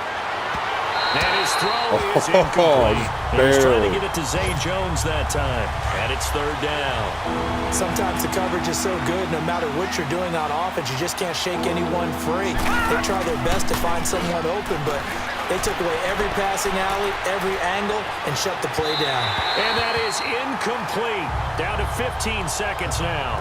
And his throw is incomplete. He's trying to get it to Zay Jones that time. And it's third down. Sometimes the coverage is so good, no matter what you're doing on offense, you just can't shake anyone free. They try their best to find someone open, but they took away every passing alley, every angle, and shut the play down. And that is incomplete. Down to 15 seconds now.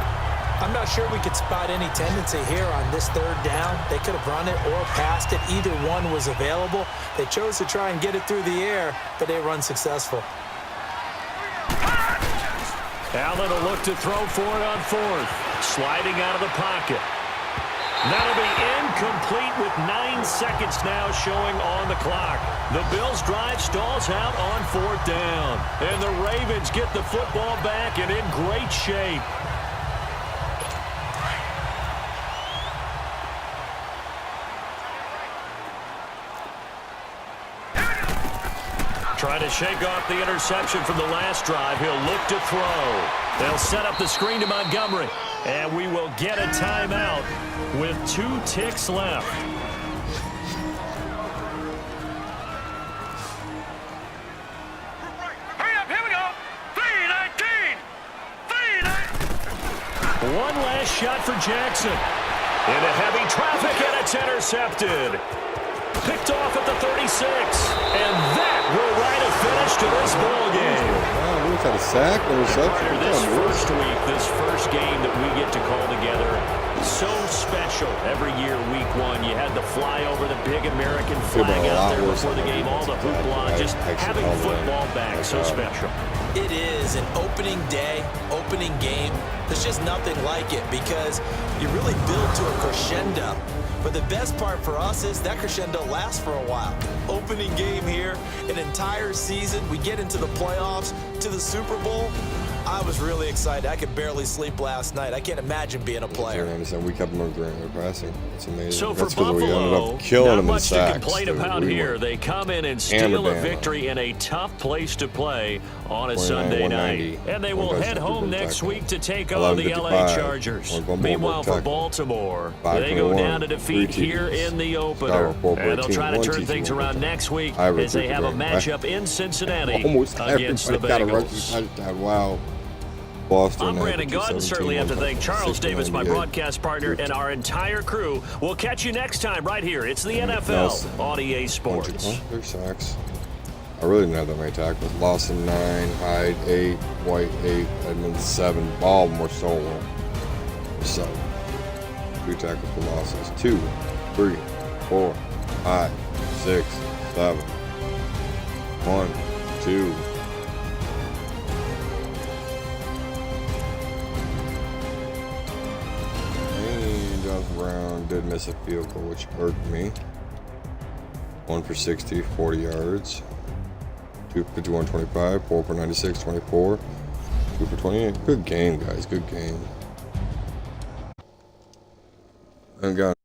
I'm not sure we could spot any tendency here on this third down. They could have run it or passed it. Either one was available. They chose to try and get it through the air, but they were unsuccessful. Allen will look to throw for it on fourth. Sliding out of the pocket. That'll be incomplete with 9 seconds now showing on the clock. The Bills' drive stalls out on fourth down. And the Ravens get the football back and in great shape. Trying to shake off the interception from the last drive. He'll look to throw. They'll set up the screen to Montgomery. And we will get a timeout with 2 ticks left. Hurry up, here we go. 3-19. 3-19. One last shot for Jackson. Into heavy traffic, and it's intercepted. Picked off at the 36. And that will write a finish to this ball game. Wow, we had a sack or reception. This first week, this first game that we get to call together, so special. Every year, week 1, you had the flyover, the big American flag out there before the game, all the hoopla, just having football back, so special. It is an opening day, opening game. There's just nothing like it because you really build to a crescendo. But the best part for us is that crescendo lasts for a while. Opening game here, an entire season. We get into the playoffs, to the Super Bowl. I was really excited. I could barely sleep last night. I can't imagine being a player. We kept them on passing. It's amazing. So That's for we ended Buffalo, up killing not them in much to sacks. complain about here. They come in and steal a victory in a tough place to play on a Sunday night. And they will head home next week to take on the LA Chargers. Meanwhile, for Baltimore, they go down to defeat here in the opener. And they'll try to turn things around next week as they have a matchup in Cincinnati against the Bengals. Wow. Boston. I'm Brandon Gaudin. Certainly have to thank Charles Davis, my broadcast partner, and our entire crew. We'll catch you next time right here. It's the NFL on EA Sports. 3 sacks. I really didn't have that many tackles. Lawson 9, Hyde 8, White 8, Edmonds 7. All more solo. So 3 tackles for losses. 2, 3, 4, 5, 6, 7. 1, 2. Brown did miss a field goal, which hurt me. 1 for 60, 40 yards. 2 for 51, 25. 4 for 96, 24. 2 for 28. Good game, guys. Good game. And got